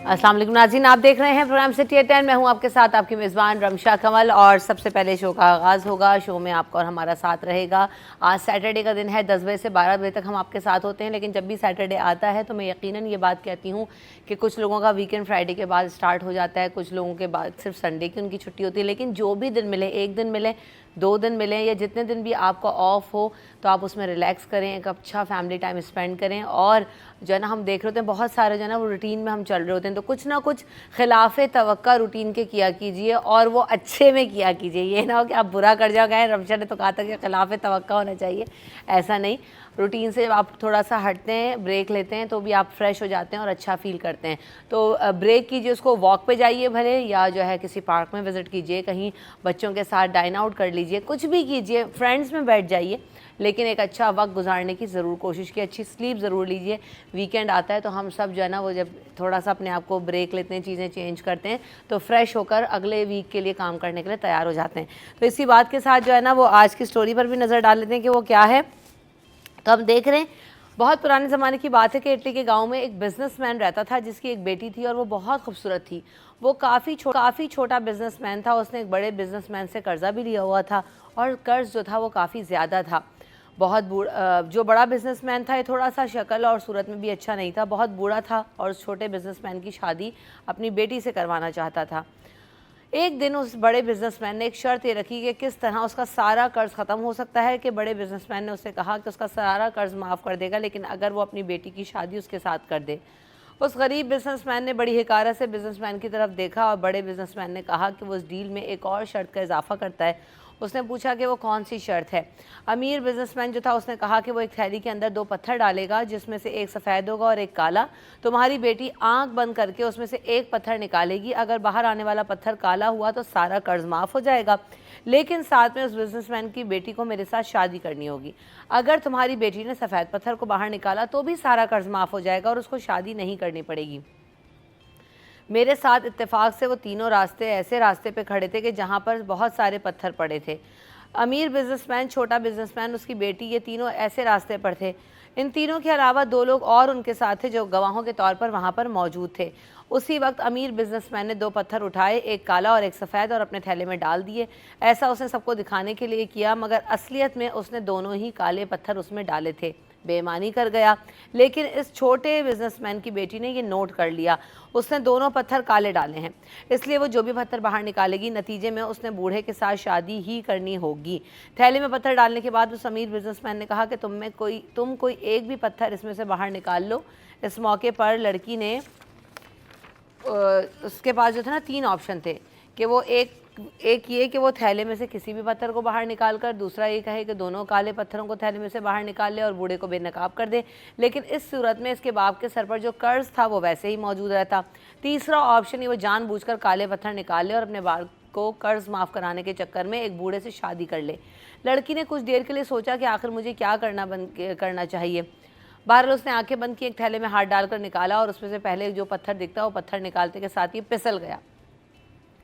अस्सलाम वालेकुम नाज़रीन, आप देख रहे हैं प्रोग्राम सिटी एट 10। मैं हूं आपके साथ आपकी मेज़बान रमशा कमल। और सबसे पहले शो का आगाज़ होगा। शो में आपका और हमारा साथ रहेगा। आज सैटरडे का दिन है, 10 बजे से 12 बजे तक हम आपके साथ होते हैं। लेकिन जब भी सैटरडे आता है तो मैं यकीनन ये बात कहती हूँ कि कुछ लोगों का वीकेंड फ्राइडे के बाद स्टार्ट हो जाता है, कुछ लोगों के बाद सिर्फ संडे की उनकी छुट्टी होती है। लेकिन जो भी दिन मिले, एक दिन मिले, 2 दिन मिलें, या जितने दिन भी आपका ऑफ हो, तो आप उसमें रिलैक्स करें, एक अच्छा फैमिली टाइम स्पेंड करें। और जो है ना, हम देख रहे होते हैं बहुत सारे जो है ना वो रूटीन में हम चल रहे होते हैं, तो कुछ ना कुछ खिलाफ तवक्का रूटीन के किया कीजिए, और वो अच्छे में किया कीजिए। ये ना हो कि आप बुरा कर जाओ, कहें रमशा ने तो कहा था कि खिलाफ तवक्का होना चाहिए। ऐसा नहीं, रूटीन से आप थोड़ा सा हटते हैं, ब्रेक लेते हैं, तो भी आप फ्रेश हो जाते हैं और अच्छा फील करते हैं। तो ब्रेक कीजिए, उसको वॉक पे जाइए भले, या जो है किसी पार्क में विज़िट कीजिए, कहीं बच्चों के साथ डाइन आउट कर लीजिए, कुछ भी कीजिए, फ्रेंड्स में बैठ जाइए, लेकिन एक अच्छा वक्त गुजारने की ज़रूर कोशिश की, अच्छी स्लीप ज़रूर लीजिए। वीकेंड आता है तो हम सब जो है ना वो जब थोड़ा सा अपने आप को ब्रेक लेते हैं, चीज़ें चेंज करते हैं, तो फ्रेश होकर अगले वीक के लिए काम करने के लिए तैयार हो जाते हैं। तो इसी बात के साथ जो है ना वो आज की स्टोरी पर भी नज़र डाल लेते हैं कि वो क्या है। तो हम देख रहे हैं, बहुत पुराने ज़माने की बात है कि इटली के गांव में एक बिजनेसमैन रहता था जिसकी एक बेटी थी, और वो बहुत खूबसूरत थी। वो काफ़ी छोटा बिजनेसमैन था। उसने एक बड़े बिजनेसमैन से कर्जा भी लिया हुआ था, और कर्ज जो था वो काफ़ी ज़्यादा था। बहुत जो बड़ा बिजनेसमैन था, ये थोड़ा सा शक्ल और सूरत में भी अच्छा नहीं था, बहुत बूढ़ा था, और उस छोटे बिजनेसमैन की शादी अपनी बेटी से करवाना चाहता था। एक दिन उस बड़े बिजनेसमैन ने एक शर्त ये रखी कि किस तरह उसका सारा कर्ज ख़त्म हो सकता है। कि बड़े बिजनेसमैन ने उससे कहा कि उसका सारा कर्ज माफ़ कर देगा, लेकिन अगर वो अपनी बेटी की शादी उसके साथ कर दे। उस गरीब बिजनेसमैन ने बड़ी हिकारत से बिजनेसमैन की तरफ देखा, और बड़े बिजनेसमैन ने कहा कि वो उस डील में एक और शर्त का इजाफा करता है। उसने पूछा कि वो कौन सी शर्त है। अमीर बिजनेसमैन जो था उसने कहा कि वो एक थैली के अंदर 2 पत्थर डालेगा, जिसमें से एक सफ़ेद होगा और एक काला। तुम्हारी बेटी आंख बंद करके उसमें से एक पत्थर निकालेगी, अगर बाहर आने वाला पत्थर काला हुआ तो सारा कर्ज माफ़ हो जाएगा, लेकिन साथ में उस बिजनेसमैन की बेटी को मेरे साथ शादी करनी होगी। अगर तुम्हारी बेटी ने सफ़ेद पत्थर को बाहर निकाला तो भी सारा कर्ज माफ़ हो जाएगा और उसको शादी नहीं करनी पड़ेगी। मेरे साथ इत्तेफाक से वो तीनों रास्ते ऐसे रास्ते पे खड़े थे कि जहाँ पर बहुत सारे पत्थर पड़े थे। अमीर बिजनेसमैन, छोटा बिजनेसमैन, उसकी बेटी, ये तीनों ऐसे रास्ते पर थे। इन तीनों के अलावा 2 लोग और उनके साथ थे जो गवाहों के तौर पर वहाँ पर मौजूद थे। उसी वक्त अमीर बिजनेसमैन ने 2 पत्थर उठाए, एक काला और एक सफ़ेद, और अपने थैले में डाल दिए। ऐसा उसने सबको दिखाने के लिए किया, मगर असलियत में उसने दोनों ही काले पत्थर उसमें डाले थे। बेईमानी कर गया। लेकिन इस छोटे बिजनेसमैन की बेटी ने ये नोट कर लिया, उसने दोनों पत्थर काले डाले हैं, इसलिए वो जो भी पत्थर बाहर निकालेगी, नतीजे में उसने बूढ़े के साथ शादी ही करनी होगी। थैले में पत्थर डालने के बाद उस अमीर बिजनेसमैन ने कहा कि तुम कोई एक भी पत्थर इसमें से बाहर निकाल लो। इस मौके पर लड़की ने उसके पास जो था ना 3 ऑप्शन थे कि वो एक ये कि वो थैले में से किसी भी पत्थर को बाहर निकाल कर, दूसरा ये कहे कि दोनों काले पत्थरों को थैले में से बाहर निकाल ले और बूढ़े को बेनकाब कर दे, लेकिन इस सूरत में इसके बाप के सर पर जो कर्ज था वो वैसे ही मौजूद रहता। तीसरा ऑप्शन ये, वो जानबूझकर काले पत्थर निकाल ले और अपने बाप को कर्ज माफ़ कराने के चक्कर में एक बूढ़े से शादी कर ले। लड़की ने कुछ देर के लिए सोचा कि आखिर मुझे क्या करना चाहिए। बहरहाल उसने आंखें बंद की, एक थैले में हाथ डालकर निकाला, और उसमें से पहले जो पत्थर दिखता वो पत्थर निकालते के साथ ही फिसल गया,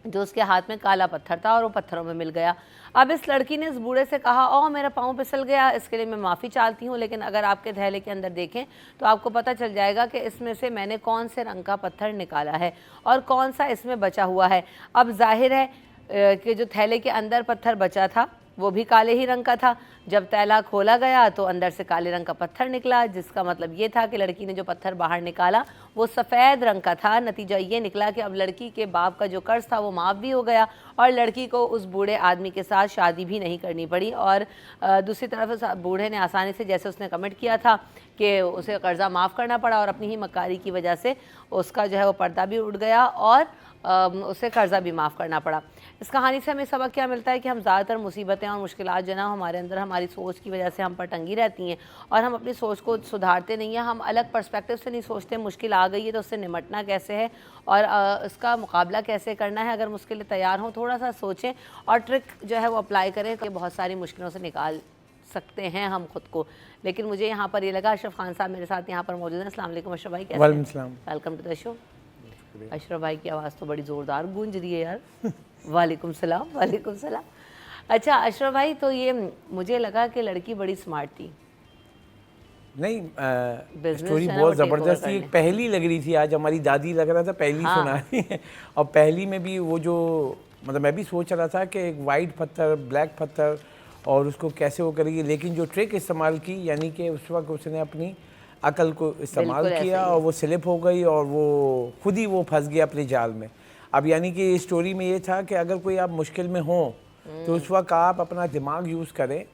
जो उसके हाथ में काला पत्थर था, और वो पत्थरों में मिल गया। अब इस लड़की ने इस बूढ़े से कहा, ओह मेरा पाँव फिसल गया, इसके लिए मैं माफ़ी चाहती हूँ, लेकिन अगर आपके थैले के अंदर देखें तो आपको पता चल जाएगा कि इसमें से मैंने कौन से रंग का पत्थर निकाला है और कौन सा इसमें बचा हुआ है। अब जाहिर है कि जो थैले के अंदर पत्थर बचा था वो भी काले ही रंग का था। जब थैला खोला गया तो अंदर से काले रंग का पत्थर निकला, जिसका मतलब ये था कि लड़की ने जो पत्थर बाहर निकाला वो सफ़ेद रंग का था। नतीजा ये निकला कि अब लड़की के बाप का जो कर्ज था वो माफ़ भी हो गया, और लड़की को उस बूढ़े आदमी के साथ शादी भी नहीं करनी पड़ी। और दूसरी तरफ उस बूढ़े ने आसानी से, जैसे उसने कमिट किया था, कि उसे कर्ज़ा माफ़ करना पड़ा, और अपनी ही मक्कारी की वजह से उसका जो है वो पर्दा भी उड़ गया और उसे कर्ज़ा भी माफ़ करना पड़ा। इस कहानी से हमें सबक क्या मिलता है कि हम ज़्यादातर मुसीबतें और मुश्किलात जो ना हमारे अंदर हमारी सोच की वजह से हम पर टंगी रहती हैं, और हम अपनी सोच को सुधारते नहीं हैं। हम अलग पर्सपेक्टिव से नहीं सोचते, मुश्किल आ गई है तो उससे निमटना कैसे है और इसका मुकाबला कैसे करना है। अगर मुश्किल तैयार हों, थोड़ा सा सोचें और ट्रिक जो है वो अप्लाई करें, तो बहुत सारी मुश्किलों से निकाल सकते हैं हम खुद को। लेकिन मुझे यहाँ पर ये लगा, अशरफ खान साहब मेरे साथ यहाँ पर मौजूद हैं। अस्सलाम वालेकुम अशरफ भाई, कैसे हैं? Welcome to the show. Ashraf भाई की आवाज़ तो बड़ी ज़ोरदार गूंज रही है यार। वालेकुम सलाम, वालेकुम सलाम। अच्छा अशरफ भाई, तो ये मुझे लगा कि लड़की बड़ी स्मार्ट थी। नहीं Business स्टोरी जो है ना बहुत वो take over ज़बरदस्त थी। करने। एक पहेली लग रही थी आज, हमारी दादी लग रहा था पहेली हाँ। सुना रही है। और पहेली में भी वो जो मतलब मैं भी सोच रहा था कि एक वाइट पत्थर, ब्लैक पत्थर, और उसको कैसे वो करेगी, लेकिन जो ट्रिक इस्तेमाल की, यानी कि उस वक्त उसने अपनी अकल को इस्तेमाल बिल्कुल ऐसा किया ही और है। वो स्लिप हो गई और वो खुद ही वो फंस गया अपने जाल में। अब यानी कि स्टोरी में ये था कि अगर कोई आप मुश्किल में हो तो उस वक्त आप अपना दिमाग यूज़ करें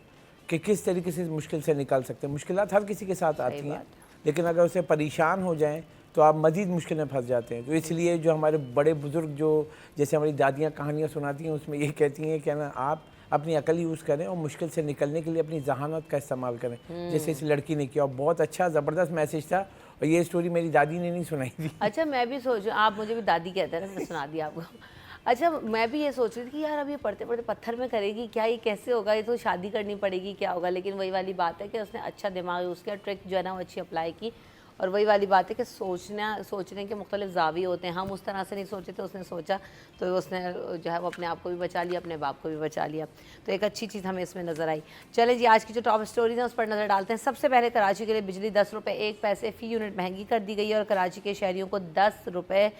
कि किस तरीके से मुश्किल से निकल सकते हैं। मुश्किलात हर किसी के साथ सही आती हैं, बात है। लेकिन अगर उसे परेशान हो जाएं तो आप मज़ीद मुश्किल में फंस जाते हैं। तो इसलिए जो हमारे बड़े बुज़ुर्ग जो जैसे हमारी दादियाँ कहानियाँ सुनाती हैं उसमें ये कहती हैं कि ना आप अपनी अकल यूज़ करें और मुश्किल से निकलने के लिए अपनी जहानत का इस्तेमाल करें, जैसे इस लड़की ने किया। और बहुत अच्छा ज़बरदस्त मैसेज था, और ये स्टोरी मेरी दादी ने नहीं सुनाई थी। अच्छा, मैं भी सोच आप मुझे भी दादी कहते हैं ना, मैंने सुना दिया आपको। अच्छा, मैं भी ये सोच रही थी कि यार अब ये पढ़ते-पढ़ते पत्थर में करेगी क्या, ये कैसे होगा, ये तो शादी करनी पड़ेगी, क्या होगा? लेकिन वही वाली बात है कि उसने अच्छा दिमाग यूज़ किया, ट्रिक जो है ना वो अच्छी अप्लाई की। और वही वाली बात है कि सोचने के मुख्तलिफ ज़ाविये होते हैं। हम उस तरह से नहीं सोचे थे, उसने सोचा तो उसने जो है वो अपने आप को भी बचा लिया, अपने बाप को भी बचा लिया। तो एक अच्छी चीज़ हमें इसमें नज़र आई। चले जी, आज की जो टॉप स्टोरीज़ हैं उस पर नज़र डालते हैं। सबसे पहले कराची के लिए बिजली 10 रुपये 1 पैसे फ़ी यूनिट महंगी कर दी गई है और कराची के शहरियों को 10 रुपये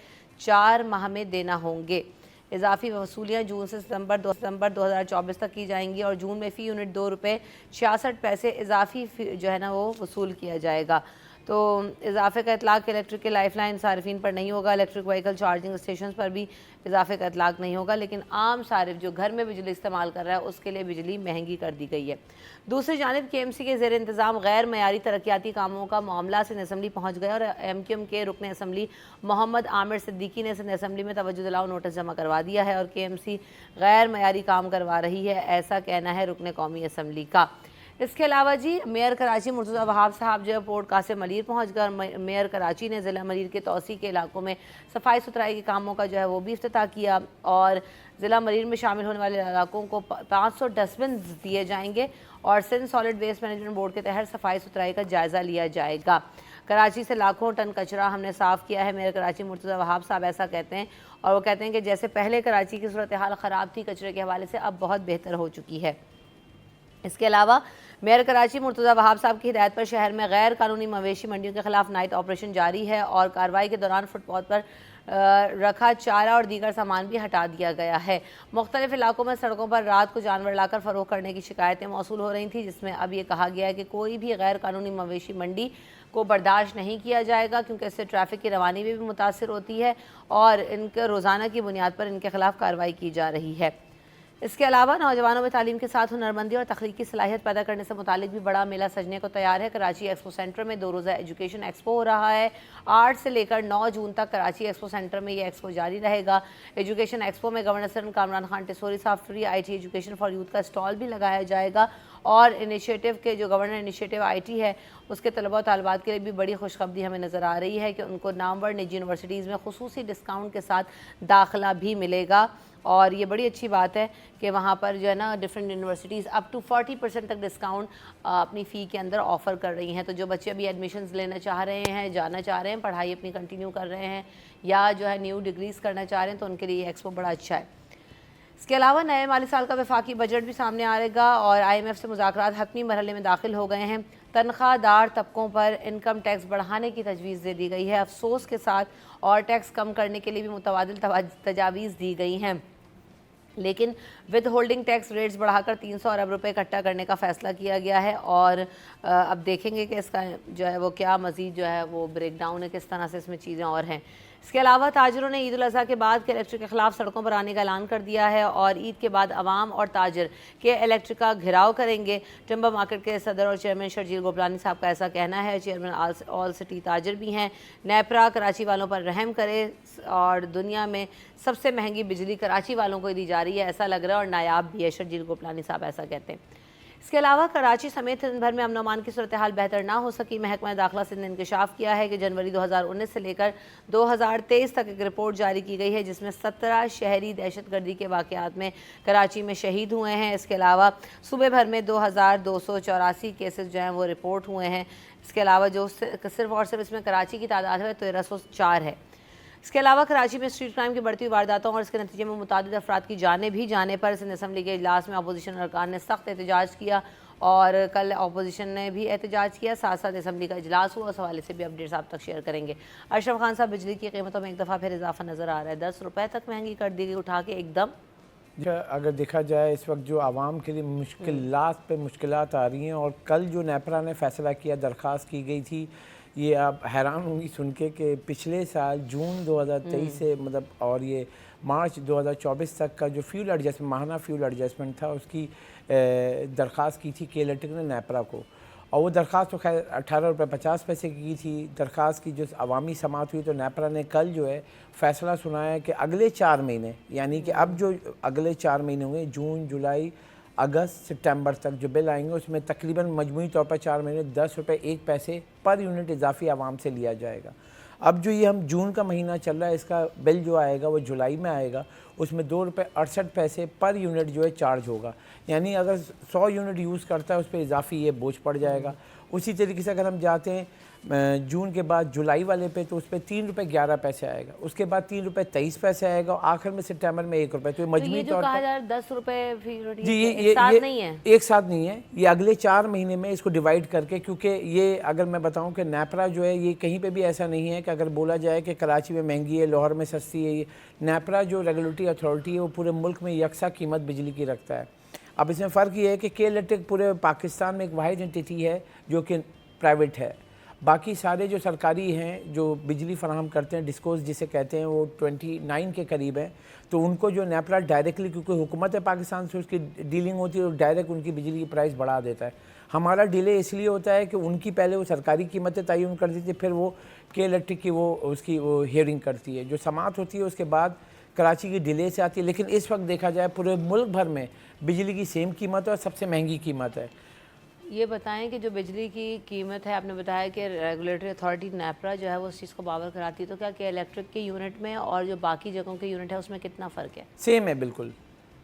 4 माह में देना होंगे। इजाफी वसूलियाँ जून से सितंबर 2024 तक की जाएंगी और जून में फ़ी यूनिट 2 रुपये 66 पैसे इजाफी जो है ना वो वसूल किया जाएगा। तो इजाफे का इतलाक़ इलेक्ट्रिक के लाइफलाइन सार्फिन पर नहीं होगा। इलेक्ट्रिक व्हीकल चार्जिंग स्टेशन पर भी इजाफे का इतलाक़ नहीं होगा, लेकिन आम सारिफ जो घर में बिजली इस्तेमाल कर रहा है उसके लिए बिजली महंगी कर दी गई है। दूसरी जानिब KMC के ज़ेर इंतज़ाम गैर मयारी तरक्याती कामों का मामला सिंध असम्बली पहुँच गया और MQM के रुकन असम्बली मोहम्मद आमिर सिद्दीकी ने सिंध असम्बली में तवज्जो दिलाओ नोटिस जमा करवा दिया है और KMC गैर मयारी काम करवा रही है, ऐसा कहना है रुकन कौमी असम्बली का। इसके अलावा जी मेयर कराची मुर्तज़ा वहाब साहब जो है पोर्ट कासिम मलीर पहुँच गए और मेयर कराची ने ज़िला मलीर के तौसी के इलाकों में सफाई सुथराई के कामों का जो है वो भी इफ्तिताह किया और ज़िला मलीर में शामिल होने वाले इलाकों को 500 डस्टबिन दिए जाएंगे और Sindh solid waste management board के तहत सफाई सुथराई का जायज़ा लिया जाएगा। कराची से लाखों टन कचरा हमने साफ़ किया है, मेयर कराची मुर्तज़ा वहाब साहब ऐसा कहते हैं और वो कहते हैं कि जैसे पहले कराची की सूरत हाल ख़राब थी कचरे के हवाले से, अब बहुत बेहतर हो चुकी है। इसके अलावा मेयर कराची मुर्तज़ा वहाब साहब की हिदायत पर शहर में गैर कानूनी मवेशी मंडियों के खिलाफ नाइट ऑपरेशन जारी है और कार्रवाई के दौरान फुटपाथ पर रखा चारा और दीगर सामान भी हटा दिया गया है। मुख्तलिफ इलाकों में सड़कों पर रात को जानवर लाकर फ़रोख्त करने की शिकायतें मौसूल हो रही थी, जिसमें अब ये कहा गया है कि कोई भी गैर कानूनी मवेशी मंडी को बर्दाश्त नहीं किया जाएगा, क्योंकि इससे ट्रैफिक की रवानी में भी मुतासिर होती है और इनके रोज़ाना की बुनियाद पर इनके खिलाफ कार्रवाई की जा रही है। इसके अलावा नौजवानों में तालीम के साथ हुनरमंदी और तख्लीकी सलाहियत पैदा करने से मुतालिक भी बड़ा मेला सजने को तैयार है। कराची एक्सपो सेंटर में 2 रोज़ा एजुकेशन एक्सपो हो रहा है। 8 से लेकर 9 जून तक कराची एक्सपो सेंटर में ये एक्सपो जारी रहेगा। एजुकेशन एक्सपो में गवर्नर सर कामरान खान टिसोरी साहब free IT education for youth का स्टॉल भी लगाया जाएगा और इनिशिएटिव के जो गवर्नर इनिशिएटिव IT है उसके तलबा और तालिबात के लिए भी बड़ी खुशखबरी हमें नज़र आ रही है कि उनको नामवर निजी यूनिवर्सिटीज़ में खुसूसी डिस्काउंट के साथ दाखिला भी मिलेगा और ये बड़ी अच्छी बात है कि वहाँ पर जो है ना डिफरेंट यूनिवर्सिटीज़ अप टू 40% तक डिस्काउंट अपनी फ़ी के अंदर ऑफ़र कर रही हैं। तो जो बच्चे अभी एडमिशन्स लेना चाह रहे हैं, जाना चाह रहे हैं, पढ़ाई अपनी कंटिन्यू कर रहे हैं या जो है न्यू डिग्रीज़ करना चाह रहे हैं, तो उनके लिए एक्सपो बड़ा अच्छा है। इसके अलावा नए माली साल का वफाकी बजट भी सामने आएगा और IMF से मुज़ाकरात हतमी मरहले में दाखिल हो गए हैं। तनख्वाहदार तबकों पर इनकम टैक्स बढ़ाने की तजवीज़ दे दी गई है। अफसोस के साथ और टैक्स कम करने के लिए भी मुतबादिल तजावीज़ दी गई हैं, लेकिन विद होल्डिंग टैक्स रेट्स बढ़ाकर 300 अरब रुपए इकट्ठा करने का फ़ैसला किया गया है और अब देखेंगे कि इसका जो है वो क्या मज़ीद जो है वो ब्रेक डाउन है, किस तरह से इसमें चीज़ें और हैं। इसके अलावा ताजरों ने ईद उल अज़हा के बाद के इलेक्ट्रिक के खिलाफ सड़कों पर आने का ऐलान कर दिया है और ईद के बाद अवाम और ताजर के इलेक्ट्रिक का घेराव करेंगे। टिम्बर मार्केट के सदर और चेयरमैन शर्जील गोपलानी साहब का ऐसा कहना है। चेयरमैन ऑल सिटी ताजर भी हैं। नेपरा कराची वालों पर रहम करे और दुनिया में सबसे महंगी बिजली कराची वालों को दी जा रही है, ऐसा लग रहा है और नायाब भी है। शर्जील गोपलानी साहब ऐसा कहते हैं। इसके अलावा कराची समेत दिन भर में अमन अमान की सूरत हाल बेहतर ना हो सकी। महकमा दाखिला सिंध ने इंकशाफ किया है कि जनवरी 2019 से लेकर 2023 तक एक रिपोर्ट जारी की गई है जिसमें 17 शहरी दहशतगर्दी के वाक़यात में कराची में शहीद हुए हैं। इसके अलावा सूबे भर में 2284 केसेस जो हैं वो रिपोर्ट हुए हैं। इसके अलावा जो सिर्फ और सिर्फ इसमें कराची की तादाद है 1304 है। इसके अलावा कराची में स्ट्रीट क्राइम की बढ़ती हुई वारदातों और इसके नतीजे में मुतादिद अफराद की जानें भी जाने पर सिंध असम्बली के इजलास में अपोजिशन अरकान ने सख्त एहतजाज किया और कल अपोजिशन ने भी एहतजाज किया, साथ साथ असम्बली का इजलास हुआ, उस हवाले से भी अपडेट्स आप तक शेयर करेंगे। अशरफ खान साहब, बिजली की कीमतों में एक दफ़ा फिर इजाफा नज़र आ रहा है, 10 रुपये तक महंगी कर दी गई उठा के एकदम। अगर देखा जाए इस वक्त जो आवाम के लिए मुश्किलात पे मुश्किलात आ रही हैं, और कल जो नेपरा ने फ़ैसला किया, दरख्वास्त की गई थी, ये आप हैरान होंगी सुन के कि पिछले साल जून 2023 से मतलब और ये मार्च 2024 तक का जो फ्यूल एडजस्टमेंट, माहाना फ्यूल एडजस्टमेंट था, उसकी दरख्वास्त की थी के इलेक्ट्रिक ने नेपरा को, और वो दरख्वास्त तो खैर 18 रुपये 50 पैसे की थी दरख्वास्त की। जो अवामी समाअत हुई तो नेपरा ने कल जो है फ़ैसला सुनाया कि अगले 4 महीने, यानी कि अब जो अगले 4 महीने हुए जून जुलाई अगस्त सितंबर तक जो बिल आएंगे, उसमें तकरीबन मजमूई तौर पर 4 महीने 10 रुपये 1 पैसे पर यूनिट इजाफी आवाम से लिया जाएगा। अब जो ये हम जून का महीना चल रहा है, इसका बिल जो आएगा वो जुलाई में आएगा, उसमें 2 रुपये 68 पैसे पर यूनिट जो है चार्ज होगा, यानी अगर 100 यूनिट यूज़ करता है उस पर इजाफी ये बोझ पड़ जाएगा। उसी तरीके से अगर हम जाते हैं जून के बाद जुलाई वाले पे, तो उस पर 3 रुपये 11 पैसे आएगा, उसके बाद 3 रुपये 23 पैसे आएगा, और आखिर में सितंबर में 1 रुपये। तो मजमूई तौर पर 10 रुपये जी ये एक साथ नहीं है, एक साथ नहीं है, ये अगले 4 महीने में इसको डिवाइड करके, क्योंकि ये अगर मैं बताऊं कि नेपरा जो है ये कहीं पे भी ऐसा नहीं है कि अगर बोला जाए कि कराची में महंगी है, लाहौर में सस्ती है। ये नेपरा जो रेगुलेटरी अथॉरिटी है वो पूरे मुल्क में यकसा कीमत बिजली की रखता है। अब इसमें फ़र्क ये है कि के इलेक्ट्रिक पूरे पाकिस्तान में एक वाहिद एंटिटी है जो कि प्राइवेट है, बाकी सारे जो सरकारी हैं जो बिजली फराहम करते हैं, डिस्कोज जिसे कहते हैं, वो 29 के करीब है। तो उनको जो नेपरा डायरेक्टली, क्योंकि हुकूमत है पाकिस्तान से उसकी डीलिंग होती है, और डायरेक्ट उनकी बिजली की प्राइस बढ़ा देता है। हमारा डिले इसलिए होता है कि उनकी पहले वो सरकारी कीमतें तयन कर दी थी, फिर वो के इलेक्ट्रिक की उसकी हियरिंग करती है, जो समाअत होती है उसके बाद कराची की डिले से आती है। लेकिन इस वक्त देखा जाए पूरे मुल्क भर में बिजली की सेम कीमत है और सबसे महंगी कीमत है। ये बताएं कि जो बिजली की कीमत है, आपने बताया कि रेगुलेटरी अथॉरिटी नेपरा जो है वो उस चीज़ को बावर कराती है, तो क्या कि इलेक्ट्रिक के यूनिट में और जो बाकी जगहों के यूनिट है उसमें कितना फ़र्क है? सेम है बिल्कुल,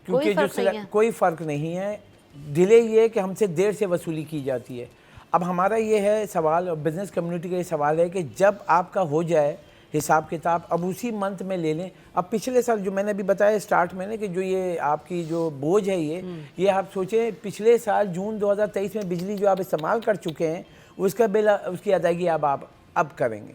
क्योंकि कोई फ़र्क नहीं है। डिले ये है कि हमसे देर से वसूली की जाती है। अब हमारा ये है सवाल, और बिज़नेस कम्युनिटी का ये सवाल है कि जब आपका हो जाए हिसाब किताब, अब उसी मंथ में ले लें। अब पिछले साल जो मैंने अभी बताया स्टार्ट में कि जो ये आपकी जो बोझ है ये आप सोचें, पिछले साल जून 2023 में बिजली जो आप इस्तेमाल कर चुके हैं उसका बिल, उसकी अदायगी अब करेंगे।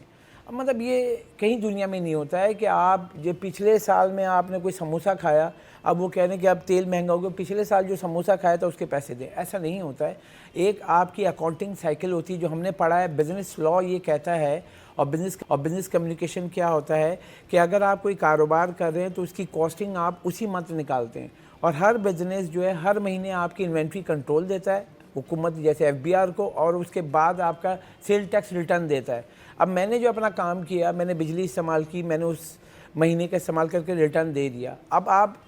अब मतलब ये कहीं दुनिया में नहीं होता है कि आप जो पिछले साल में आपने कोई समोसा खाया, अब वो कह रहे हैं कि अब तेल महंगा हो गया, पिछले साल जो समोसा खाया था उसके पैसे दें, ऐसा नहीं होता है। एक आपकी अकाउंटिंग साइकिल होती है, जो हमने पढ़ा है, बिज़नेस लॉ ये कहता है, और बिज़नेस कम्युनिकेशन क्या होता है कि अगर आप कोई कारोबार कर रहे हैं तो उसकी कॉस्टिंग आप उसी मंथ निकालते हैं, और हर बिज़नेस जो है हर महीने आपकी इन्वेंट्री कंट्रोल देता है हुकूमत, जैसे FBR को, और उसके बाद आपका सेल टैक्स रिटर्न देता है। अब मैंने जो अपना काम किया, मैंने बिजली इस्तेमाल की, मैंने उस महीने का इस्तेमाल करके रिटर्न दे दिया। अब आप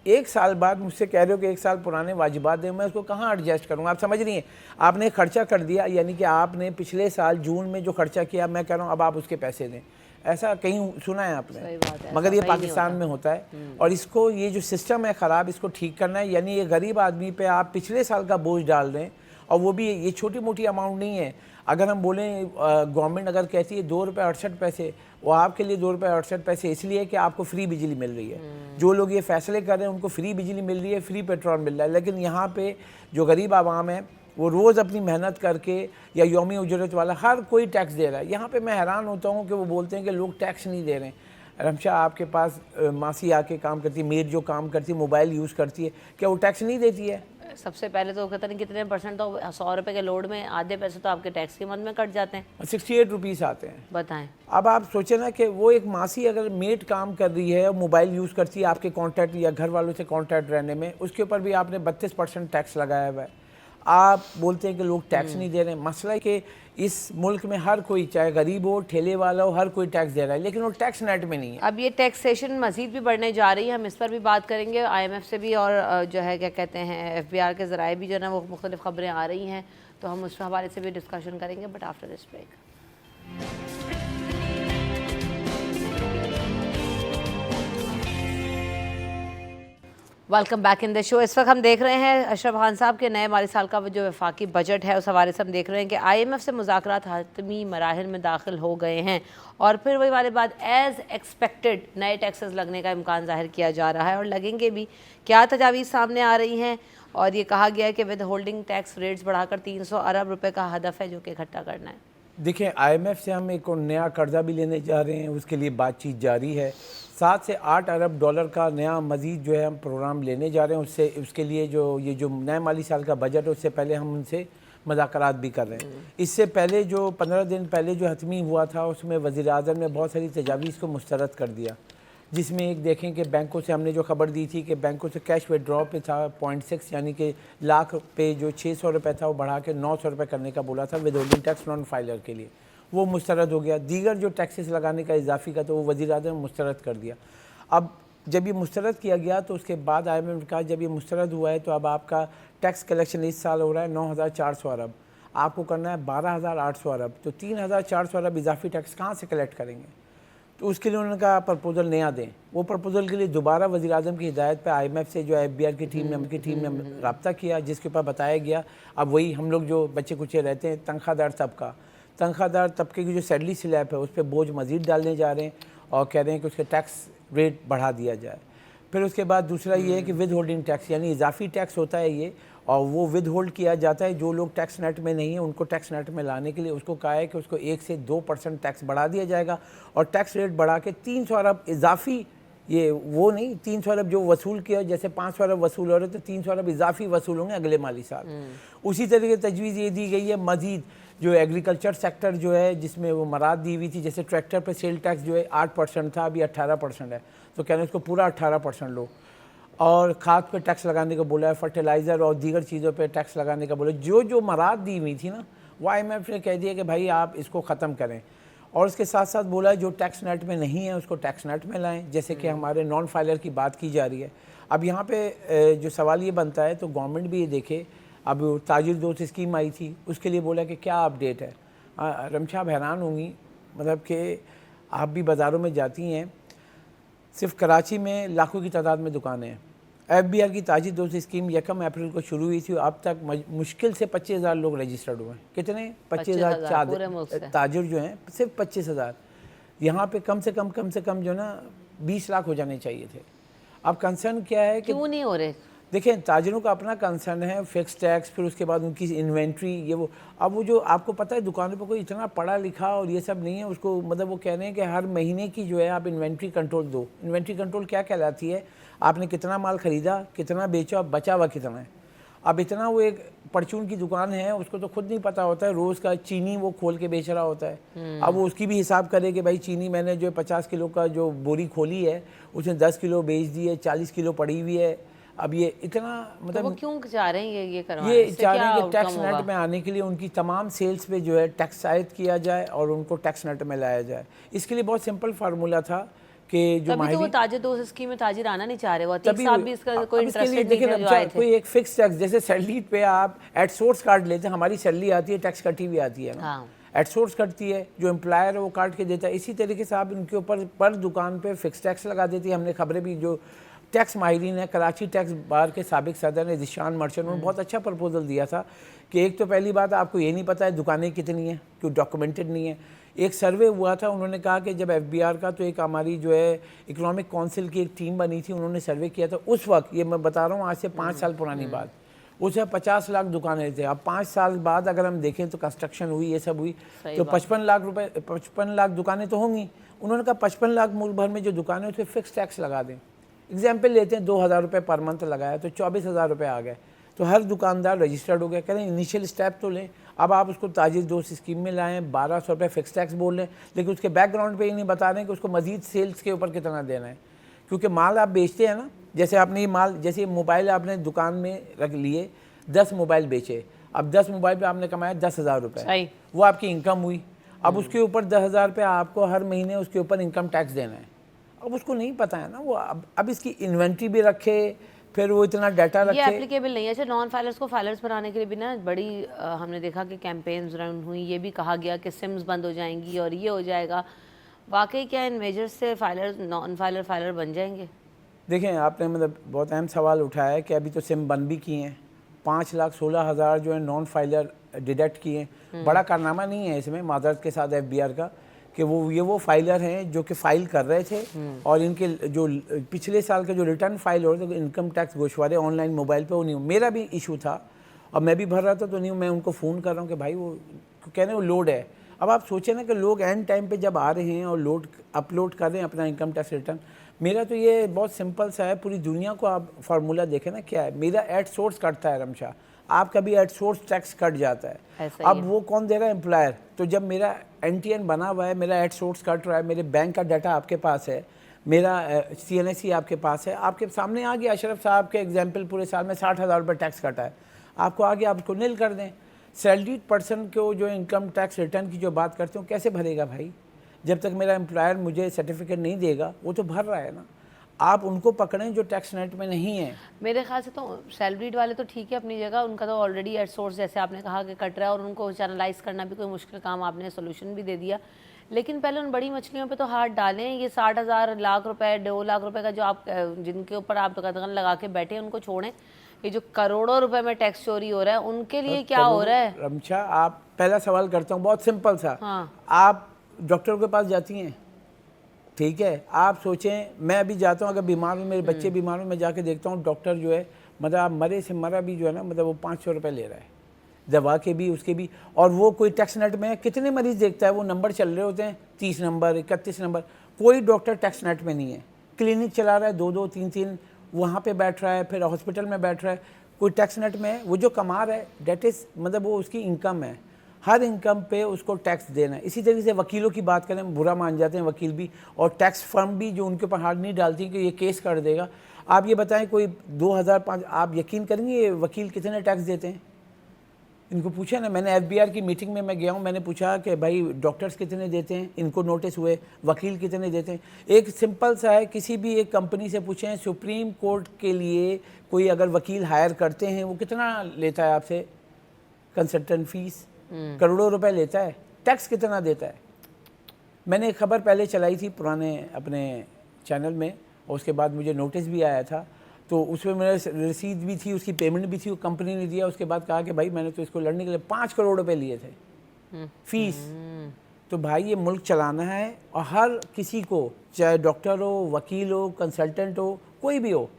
1 साल बाद मुझसे कह रहे हो कि 1 साल पुराने वाजिबात दें, मैं उसको कहाँ एडजस्ट करूँगा? आप समझ रही हैं, आपने खर्चा कर दिया, यानी कि आपने पिछले साल जून में जो खर्चा किया, मैं कह रहा हूँ अब आप उसके पैसे दें। ऐसा कहीं सुना है आपने? मगर ये पाकिस्तान में होता है, और इसको, ये जो सिस्टम है ख़राब, इसको ठीक करना है। यानी ये गरीब आदमी पे आप पिछले साल का बोझ डाल रहे हैं, और वो भी ये छोटी मोटी अमाउंट नहीं है। अगर हम बोलें गवर्नमेंट अगर कहती है 2 रुपये 68 पैसे, वो आपके लिए 2 रुपये 68 पैसे इसलिए कि आपको फ्री बिजली मिल रही है। जो लोग ये फैसले कर रहे हैं उनको फ्री बिजली मिल रही है, फ्री पेट्रोल मिल रहा है, लेकिन यहाँ पे जो गरीब आवाम है वो रोज़ अपनी मेहनत करके या यौमी उजरत वाला हर कोई टैक्स दे रहा है। यहाँ पे मैं हैरान होता हूँ कि वो बोलते हैं कि लोग टैक्स नहीं दे रहे हैं। रमशा, आपके पास मासी आके काम करती है, मेड जो काम करती है, मोबाइल यूज़ करती है, क्या वो टैक्स नहीं देती है? सबसे पहले तो कहते नहीं कितने परसेंट, तो 100 रुपये के लोड में आधे पैसे तो आपके टैक्स की मद में कट जाते हैं। 68 रुपीज़ आते हैं। बताएं, अब आप सोचें ना कि वो एक मासी अगर मेड काम कर रही है, मोबाइल यूज़ करती है आपके कॉन्टैक्ट या घर वालों से कॉन्टैक्ट रहने में, उसके ऊपर भी आपने 32% टैक्स लगाया हुआ है। आप बोलते हैं कि लोग टैक्स नहीं दे रहे हैं। मसला है कि इस मुल्क में हर कोई, चाहे गरीब हो, ठेले वाला हो, हर कोई टैक्स दे रहा है, लेकिन वो टैक्स नेट में नहीं है। अब ये टैक्सेशन मजीद भी बढ़ने जा रही है, हम इस पर भी बात करेंगे। IMF से भी और जो है क्या कहते हैं FBR के ज़राए भी जो है ना वो मुख्तलिफ खबरें आ रही हैं, तो हम उस हवाले से भी डिस्कशन करेंगे, but after this break. Welcome back in the show. इस वक्त हम देख रहे हैं अशरफ खान साहब के नए माली साल का जो वफाकी बजट है उस हवाले से हम देख रहे हैं कि IMF से मुज़ाकरात हातमी मराहिल में दाखिल हो गए हैं और फिर वही वाली बात एज़ एक्सपेक्टेड नए टैक्सेस लगने का इम्कान ज़ाहिर किया जा रहा है और लगेंगे भी। क्या तजावीज़ सामने आ रही हैं और ये कहा गया है कि विद होल्डिंग टैक्स रेट्स बढ़ाकर 300 अरब रुपये का हदफ है जो कि इकट्ठा करना है। देखिए IMF से हम एक और नया कर्जा भी लेने जा रहे हैं, उसके लिए बातचीत जारी है। 7 से 8 अरब डॉलर का नया मज़ीद जो है हम प्रोग्राम लेने जा रहे हैं। उससे उसके लिए जो नए माली साल का बजट है उससे पहले हम उनसे मुज़ाकरात भी कर रहे हैं। इससे पहले जो 15 दिन पहले जो हतमी हुआ था उसमें वज़ीर आज़म ने बहुत सारी तजावीज़ को मुस्तरद कर दिया, जिसमें एक देखें कि बैंकों से हमने जो खबर दी थी कि बैंकों से कैश विड्रॉ पे था 0.6 यानी कि लाख पे जो 600 रुपये था वो बढ़ा के 900 रुपये करने का बोला था with holding tax non filer के लिए, वो मुस्तरद हो गया। दीगर जो टैक्सेस लगाने का इजाफी का तो वो वज़ीर आज़म ने मुस्तरद कर दिया। अब जब ये मुस्तरद किया गया तो उसके बाद IMF ने कहा जब ये मुस्तरद हुआ है तो अब आपका टैक्स कलेक्शन इस साल हो रहा है 9,400 अरब, आपको करना है 12,800 अरब, तो 3,400 अरब इजाफी टैक्स कहाँ से कलेक्ट करेंगे? तो उसके लिए उन्होंने कहा प्रपोज़ल नया दें। वो प्रपोज़ल के लिए दोबारा वज़ीर आज़म की हिदायत पे IMF से जो FBR की टीम ने रब्ता किया, जिसके ऊपर बताया गया अब वही हम लोग जो बच्चे कुचे रहते हैं तनख्वाहदार तबके की जो सैलरी स्लैब है उस पर बोझ मज़ीद डालने जा रहे हैं और कह रहे हैं कि उसके टैक्स रेट बढ़ा दिया जाए। फिर उसके बाद दूसरा ये है कि विद होल्डिंग टैक्स यानी इजाफी टैक्स होता है ये, और वो विद होल्ड किया जाता है। जो लोग टैक्स नेट में नहीं है उनको टैक्स नेट में लाने के लिए उसको कहा है कि उसको 1 से 2% टैक्स बढ़ा दिया जाएगा और टैक्स रेट बढ़ा के 300 अरब इजाफी, ये वो नहीं 300 अरब जो वसूल किया, जैसे 500 अरब वसूल हो रहे तो 300 अरब इजाफी वसूल होंगे अगले माली साल। उसी तरीके तजवीज़ ये दी गई है मज़ीद जो एग्रीकल्चर सेक्टर जो है जिसमें वो मराद दी हुई थी, जैसे ट्रैक्टर पे सेल टैक्स जो है 8% था अभी 18% है, तो कहने उसको पूरा 18% लो। और खाद पे टैक्स लगाने को बोला है, फर्टिलाइज़र और दीगर चीज़ों पे टैक्स लगाने का बोला। जो मराद दी हुई थी ना वो IMF ने कह दिया कि भाई आप इसको ख़त्म करें, और उसके साथ साथ बोला है जो टैक्स नेट में नहीं है उसको टैक्स नेट में लाएं, जैसे कि हमारे नॉन फाइलर की बात की जा रही है। अब यहाँ पे जो सवाल ये बनता है तो गवर्नमेंट भी ये देखे, अब ताजिर दोस्त स्कीम आई थी उसके लिए बोला कि क्या अपडेट है। रमशा आप हैरान होंगी, मतलब कि आप भी बाज़ारों में जाती हैं, सिर्फ कराची में लाखों की तादाद में दुकानें हैं। FBR की ताजिर दोस्त स्कीम 1 अप्रैल को शुरू हुई थी, अब तक मुश्किल से 25,000 लोग रजिस्टर्ड हुए हैं। कितने? 25,000 ताजिर जो हैं, सिर्फ 25,000। यहाँ पे कम से कम जो ना 20 लाख हो जाने चाहिए थे। अब कंसर्न क्या है कि क्यों नहीं हो रहे? देखें ताजिरों का अपना कंसर्न है, फिक्स टैक्स, फिर उसके बाद उनकी इन्वेंट्री, ये वो। अब वो जो आपको पता है दुकानों पर कोई इतना पढ़ा लिखा और ये सब नहीं है, उसको मतलब वो कह रहे हैं कि हर महीने की जो है आप इन्वेंट्री कंट्रोल दो। इन्वेंट्री कंट्रोल क्या कहलाती है? आपने कितना माल ख़रीदा, कितना बेचा, बचा हुआ कितना है। अब इतना वो एक परचून की दुकान है उसको तो खुद नहीं पता होता है, रोज़ का चीनी वो खोल के बेच रहा होता है। अब वो उसकी भी हिसाब करे कि भाई चीनी मैंने जो 50 किलो का जो बोरी खोली है उसने 10 किलो बेच दी है, 40 किलो पड़ी हुई है। अब ये इतना मतलब तो वो क्यों चाह रहे हैं ये करवाना? ये चाह रहे हैं कि टैक्स नेट में आने के लिए उनकी तमाम सेल्स पे जो है टैक्स आयद किया जाए और उनको टैक्स नेट में लाया जाए। इसके लिए बहुत सिंपल फार्मूला था कि जो तभी तो वो ताजिर दोस्त स्कीम में ताजिर आना नहीं चाह रहे, वो अतीक साहब भी इसका कोई इंटरेस्टेड नहीं थे जो आए थे। कोई एक फिक्स टैक्स, जैसे सैलरी पे आप एट सोर्स काट लेते हैं, हमारी सैलरी आती है टैक्स कटी हुई आती है ना, एट सोर्स कटती है, जो एम्प्लॉयर है वो काट के देता है। इसी तरीके से आप उनके ऊपर पर दुकान पे फिक्स टैक्स लगा देती है। हमने खबरें भी, जो टैक्स माहिरीन है, कराची टैक्स बार के साबिक सदर ने जिशान मर्चेंट, उन्होंने बहुत अच्छा प्रपोजल दिया था कि एक तो पहली बात आपको ये नहीं पता है दुकानें कितनी हैं, क्यों डॉक्यूमेंटेड नहीं है। एक सर्वे हुआ था, उन्होंने कहा कि जब FBR का तो एक हमारी जो है इकोनॉमिक काउंसिल की एक टीम बनी थी, उन्होंने सर्वे किया था उस वक्त, ये मैं बता रहा हूँ आज से 5 साल पुरानी बात, उसे 50 लाख दुकानें थे। अब 5 साल बाद अगर हम देखें तो कंस्ट्रक्शन हुई, ये सब हुई, तो 55 लाख दुकानें तो होंगी। उन्होंने कहा 55 लाख मुल्क भर में जो दुकानें उस पर फिक्स टैक्स लगा दें। एग्जाम्पल लेते हैं 2,000 रुपये पर मंथ लगाया तो 24,000 रुपये आ गए, तो हर दुकानदार रजिस्टर्ड हो गया। कह रहे हैं इनिशियल स्टेप तो लें। अब आप उसको ताजिर दोस्त स्कीम में लाएँ, 1,200 रुपये फिक्स टैक्स बोल लें, लेकिन उसके बैकग्राउंड पे ये नहीं बता रहे हैं कि उसको मजीद सेल्स के ऊपर कितना देना है, क्योंकि माल आप बेचते हैं ना, जैसे आपने ये माल, जैसे मोबाइल आपने दुकान में रख लिए, 10 मोबाइल बेचे, अब 10 मोबाइल पे आपने कमाया 10,000 रुपये, वो आपकी इनकम हुई। अब उसके ऊपर 10,000 रुपये आपको हर महीने उसके ऊपर इनकम टैक्स देना है। अब उसको नहीं पता है ना, वो अब इसकी इन्वेंट्री भी रखे, फिर वो इतना डाटा रखे। ये एप्लीकेबल नहीं है। अच्छा, नॉन फाइलर्स को फाइलर्स बनाने के लिए भी ना बड़ी हमने देखा कि कैंपेन्स रन हुई, ये भी कहा गया कि सिम्स बंद हो जाएंगी और ये हो जाएगा। वाकई क्या इन मेजर्स से फाइलर नॉन फाइलर बन जाएंगे? देखें, आपने मतलब बहुत अहम सवाल उठाया है कि अभी तो सिम बंद भी किए हैं, 5,16,000 जो है नॉन फाइलर डिडक्ट किए। बड़ा कारनामा नहीं है इसमें माजरत के साथ FBR का, कि वो फाइलर हैं जो कि फ़ाइल कर रहे थे और इनके जो पिछले साल के जो रिटर्न फाइल हो रहे थे, इनकम टैक्स गोशवारे ऑनलाइन मोबाइल पे, वो नहीं, मेरा भी इशू था और मैं भी भर रहा था, तो नहीं, मैं उनको फ़ोन कर रहा हूँ कि भाई वो कह रहे हैं वो लोड है। अब आप सोचें ना कि लोग एंड टाइम पे जब आ रहे हैं और अपलोड कर रहे हैं अपना इनकम टैक्स रिटर्न। मेरा तो ये बहुत सिंपल सा है, पूरी दुनिया को आप फार्मूला देखें ना क्या है, मेरा एट सोर्स कटता है रमशा, आपका भी एट सोर्स टैक्स कट जाता है। अब वो कौन दे रहा है? एम्प्लॉयर। तो जब मेरा NTN बना हुआ है, मेरा एट सोर्स कट रहा है, मेरे बैंक का डाटा आपके पास है, मेरा CNSE आपके पास है, आपके सामने आ गया अशरफ साहब के एग्जाम्पल, पूरे साल में 60,000 रुपये टैक्स कटा है, आपको आगे आप उसको नील कर दें। सैलरीड पर्सन को जो इनकम टैक्स रिटर्न की जो बात करते हो, कैसे भरेगा भाई? जब तक मेरा एम्प्लॉयर मुझे सर्टिफिकेट नहीं देगा, वो तो भर रहा है ना। आप उनको पकड़ें जो टैक्स नेट में नहीं है। मेरे ख्याल से तो सैलरीड वाले तो ठीक है अपनी जगह, उनका तो ऑलरेडी एट सोर्स जैसे आपने कहा कि कट रहा है और उनको चैनलाइज करना भी कोई मुश्किल काम, आपने सोल्यूशन भी दे दिया। लेकिन पहले उन बड़ी मछलियों पे तो हाथ डालें। ये 60,000 लाख रुपए 2 लाख रुपए का जो आप जिनके ऊपर आप कदगन लगा के बैठे हैं, उनको छोड़ें। ये जो करोड़ों रुपए में टैक्स चोरी हो रहा है, उनके लिए क्या हो रहा है? रमशा, आप पहला सवाल करता हूँ, बहुत सिंपल सा। हाँ। आप डॉक्टर के पास जाती हैं, ठीक है, आप सोचें, मैं अभी जाता हूँ, अगर बीमार हूँ, मेरे बच्चे बीमार हूँ, मैं जाके देखता हूँ डॉक्टर जो है, मतलब आप मरे से मरा भी जो है ना, मतलब वो 500 रुपये ले रहा है दवा के भी, उसके भी। और वो कोई टैक्स नेट में कितने मरीज देखता है, वो नंबर चल रहे होते हैं 30 नंबर 31 नंबर, कोई डॉक्टर टैक्स नेट में नहीं है। क्लिनिक चला रहा है 2-2 3-3, वहाँ पे बैठ रहा है, फिर हॉस्पिटल में बैठ रहा है, कोई टैक्स नेट में है। वो जो कमा रहा है डेट इज़ मतलब वो उसकी इनकम है, हर इनकम पे उसको टैक्स देना है। इसी तरीके से वकीलों की बात करें, बुरा मान जाते हैं वकील भी, और टैक्स फर्म भी जो उनके ऊपर हाथ नहीं डालती कि ये केस कर देगा। आप ये बताएं, कोई 2005, आप यकीन करेंगे ये वकील कितने टैक्स देते हैं? इनको पूछा ना, मैंने FBR की मीटिंग में मैं गया हूँ, मैंने पूछा कि भाई डॉक्टर्स कितने देते हैं, इनको नोटिस हुए, वकील कितने देते हैं। एक सिंपल सा है, किसी भी एक कंपनी से पूछें, सुप्रीम कोर्ट के लिए कोई अगर वकील हायर करते हैं, वो कितना लेता है आपसे कंसल्टेंट फीस? करोड़ों रुपए लेता है। टैक्स कितना देता है? मैंने एक खबर पहले चलाई थी पुराने अपने चैनल में, और उसके बाद मुझे नोटिस भी आया था, तो उसमें मेरा रसीद भी थी, उसकी पेमेंट भी थी, वो कंपनी ने दिया। उसके बाद कहा कि भाई मैंने तो इसको लड़ने के लिए 5 करोड़ रुपए लिए थे फीस। तो भाई ये मुल्क चलाना है, और हर किसी को, चाहे डॉक्टर हो, वकील हो, कंसल्टेंट हो, कोई भी हो,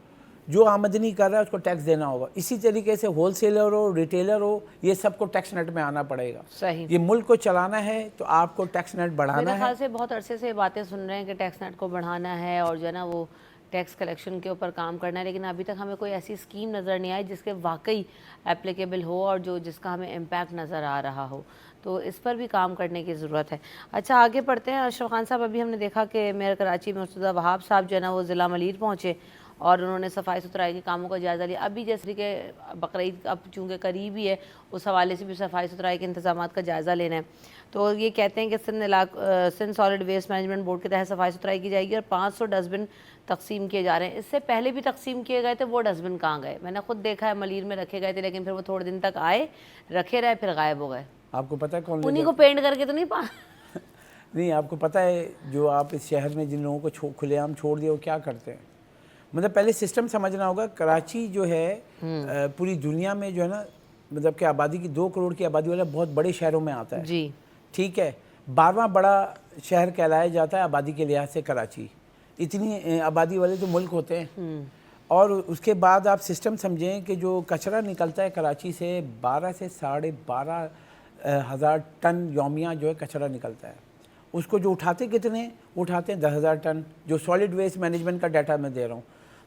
जो आमदनी कर रहा है उसको टैक्स देना होगा। इसी तरीके से होलसेलर हो, रिटेलर हो, ये सबको टैक्स नेट में आना पड़ेगा। सही। ये मुल्क को चलाना है तो आपको टैक्स नेट बढ़ाना मेरे है। ख्याल से बहुत अरसे से बातें सुन रहे हैं कि टैक्स नेट को बढ़ाना है और जो है ना वो टैक्स कलेक्शन के ऊपर काम करना है, लेकिन अभी तक हमें कोई ऐसी स्कीम नज़र नहीं आई जिसके वाकई एप्लीकेबल हो और जिसका हमें इम्पैक्ट नज़र आ रहा हो। तो इस पर भी काम करने की ज़रूरत है। अच्छा, आगे बढ़ते हैं। अशरफ खान साहब, अभी हमने देखा कि मेयर कराची में मुर्तज़ा वहाब साहब जो है ना वो ज़िला मलीर पहुँचे और उन्होंने सफाई सुथराई के कामों का जायज़ा लिया। अभी जैसे कि बकरीद अब चूँकि करीब ही है, उस हवाले से भी सफाई सुथराई के इंतजाम का जायज़ा लेना है। तो ये कहते हैं कि Sindh solid waste management board के तहत सफाई सुथराई की जाएगी और 500 डस्टबिन तकसीम किए जा रहे हैं। इससे पहले भी तकसीम किए गए थे, वो डस्टबिन कहाँ गए? मैंने खुद देखा है, मलीर में रखे गए थे, लेकिन फिर वो थोड़े दिन तक आए, रखे रहे, फिर गायब हो गए। आपको पता है कौन? उन्हीं को पेंट करके तो नहीं पा नहीं, आपको पता है जो आप इस शहर में जिन लोगों को खुलेआम छोड़ दिया, वो क्या करते हैं? मतलब पहले सिस्टम समझना होगा। कराची जो है पूरी दुनिया में जो है ना, मतलब कि आबादी की 2 करोड़ की आबादी वाला बहुत बड़े शहरों में आता है जी, ठीक है। 12वां बड़ा शहर कहलाया जाता है आबादी के लिहाज से कराची। इतनी आबादी वाले तो मुल्क होते हैं। और उसके बाद आप सिस्टम समझें कि जो कचरा निकलता है कराची से, 12 से 12.5 हज़ार टन यौमिया जो है कचरा निकलता है। उसको जो उठाते कितने उठाते हैं? 10,000 टन। जो सॉलिड वेस्ट मैनेजमेंट का डाटा मैं दे रहा हूँ,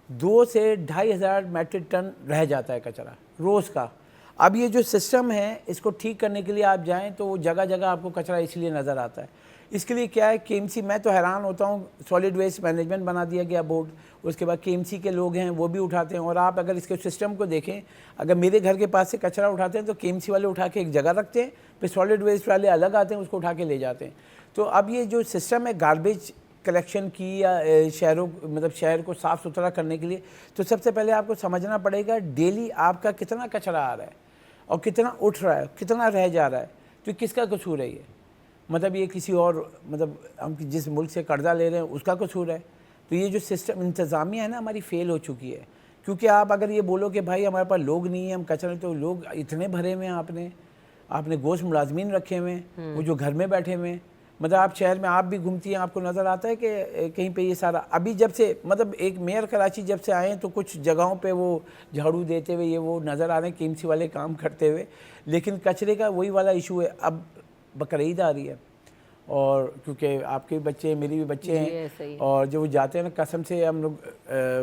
2 से 2,500 मैट्रिक टन रह जाता है कचरा रोज़ का। अब ये जो सिस्टम है, इसको ठीक करने के लिए आप जाएं तो जगह जगह आपको कचरा इसलिए नज़र आता है। इसके लिए क्या है, KMC, मैं तो हैरान होता हूँ, सॉलिड वेस्ट मैनेजमेंट बना दिया गया बोर्ड, उसके बाद KMC के लोग हैं वो भी उठाते हैं। और आप अगर इसके सिस्टम को देखें, अगर मेरे घर के पास से कचरा उठाते हैं तो KMC वाले उठा के एक जगह रखते हैं, फिर सॉलिड वेस्ट वाले अलग आते हैं, उसको उठा के ले जाते हैं। तो अब ये जो सिस्टम है गार्बेज कलेक्शन की, या शहरों मतलब शहर को साफ़ सुथरा करने के लिए, तो सबसे पहले आपको समझना पड़ेगा डेली आपका कितना कचरा आ रहा है और कितना उठ रहा है, कितना रह जा रहा है। तो किसका कसूर है ये? मतलब ये किसी और, मतलब हम जिस मुल्क से कर्जा ले रहे हैं उसका कसूर है? तो ये जो सिस्टम इंतज़ामिया है ना हमारी फ़ेल हो चुकी है। क्योंकि आप अगर ये बोलो कि भाई हमारे पास लोग नहीं है, हम कचरा, तो लोग इतने भरे हुए हैं, आपने गोश्त मुलाजमीन रखे हुए हैं, वो जो घर में बैठे हुए हैं। मतलब आप शहर में आप भी घूमती हैं, आपको नज़र आता है कि कहीं पे ये सारा अभी जब से मतलब एक मेयर कराची जब से आए हैं तो कुछ जगहों पे वो झाड़ू देते हुए ये वो नज़र आ रहे हैं, कीमसी वाले काम करते हुए, लेकिन कचरे का वही वाला इशू है। अब बकरीद आ रही है और क्योंकि आपके भी बच्चे हैं, मेरे भी बच्चे हैं, और जब वो जाते हैं ना, कसम से हम लोग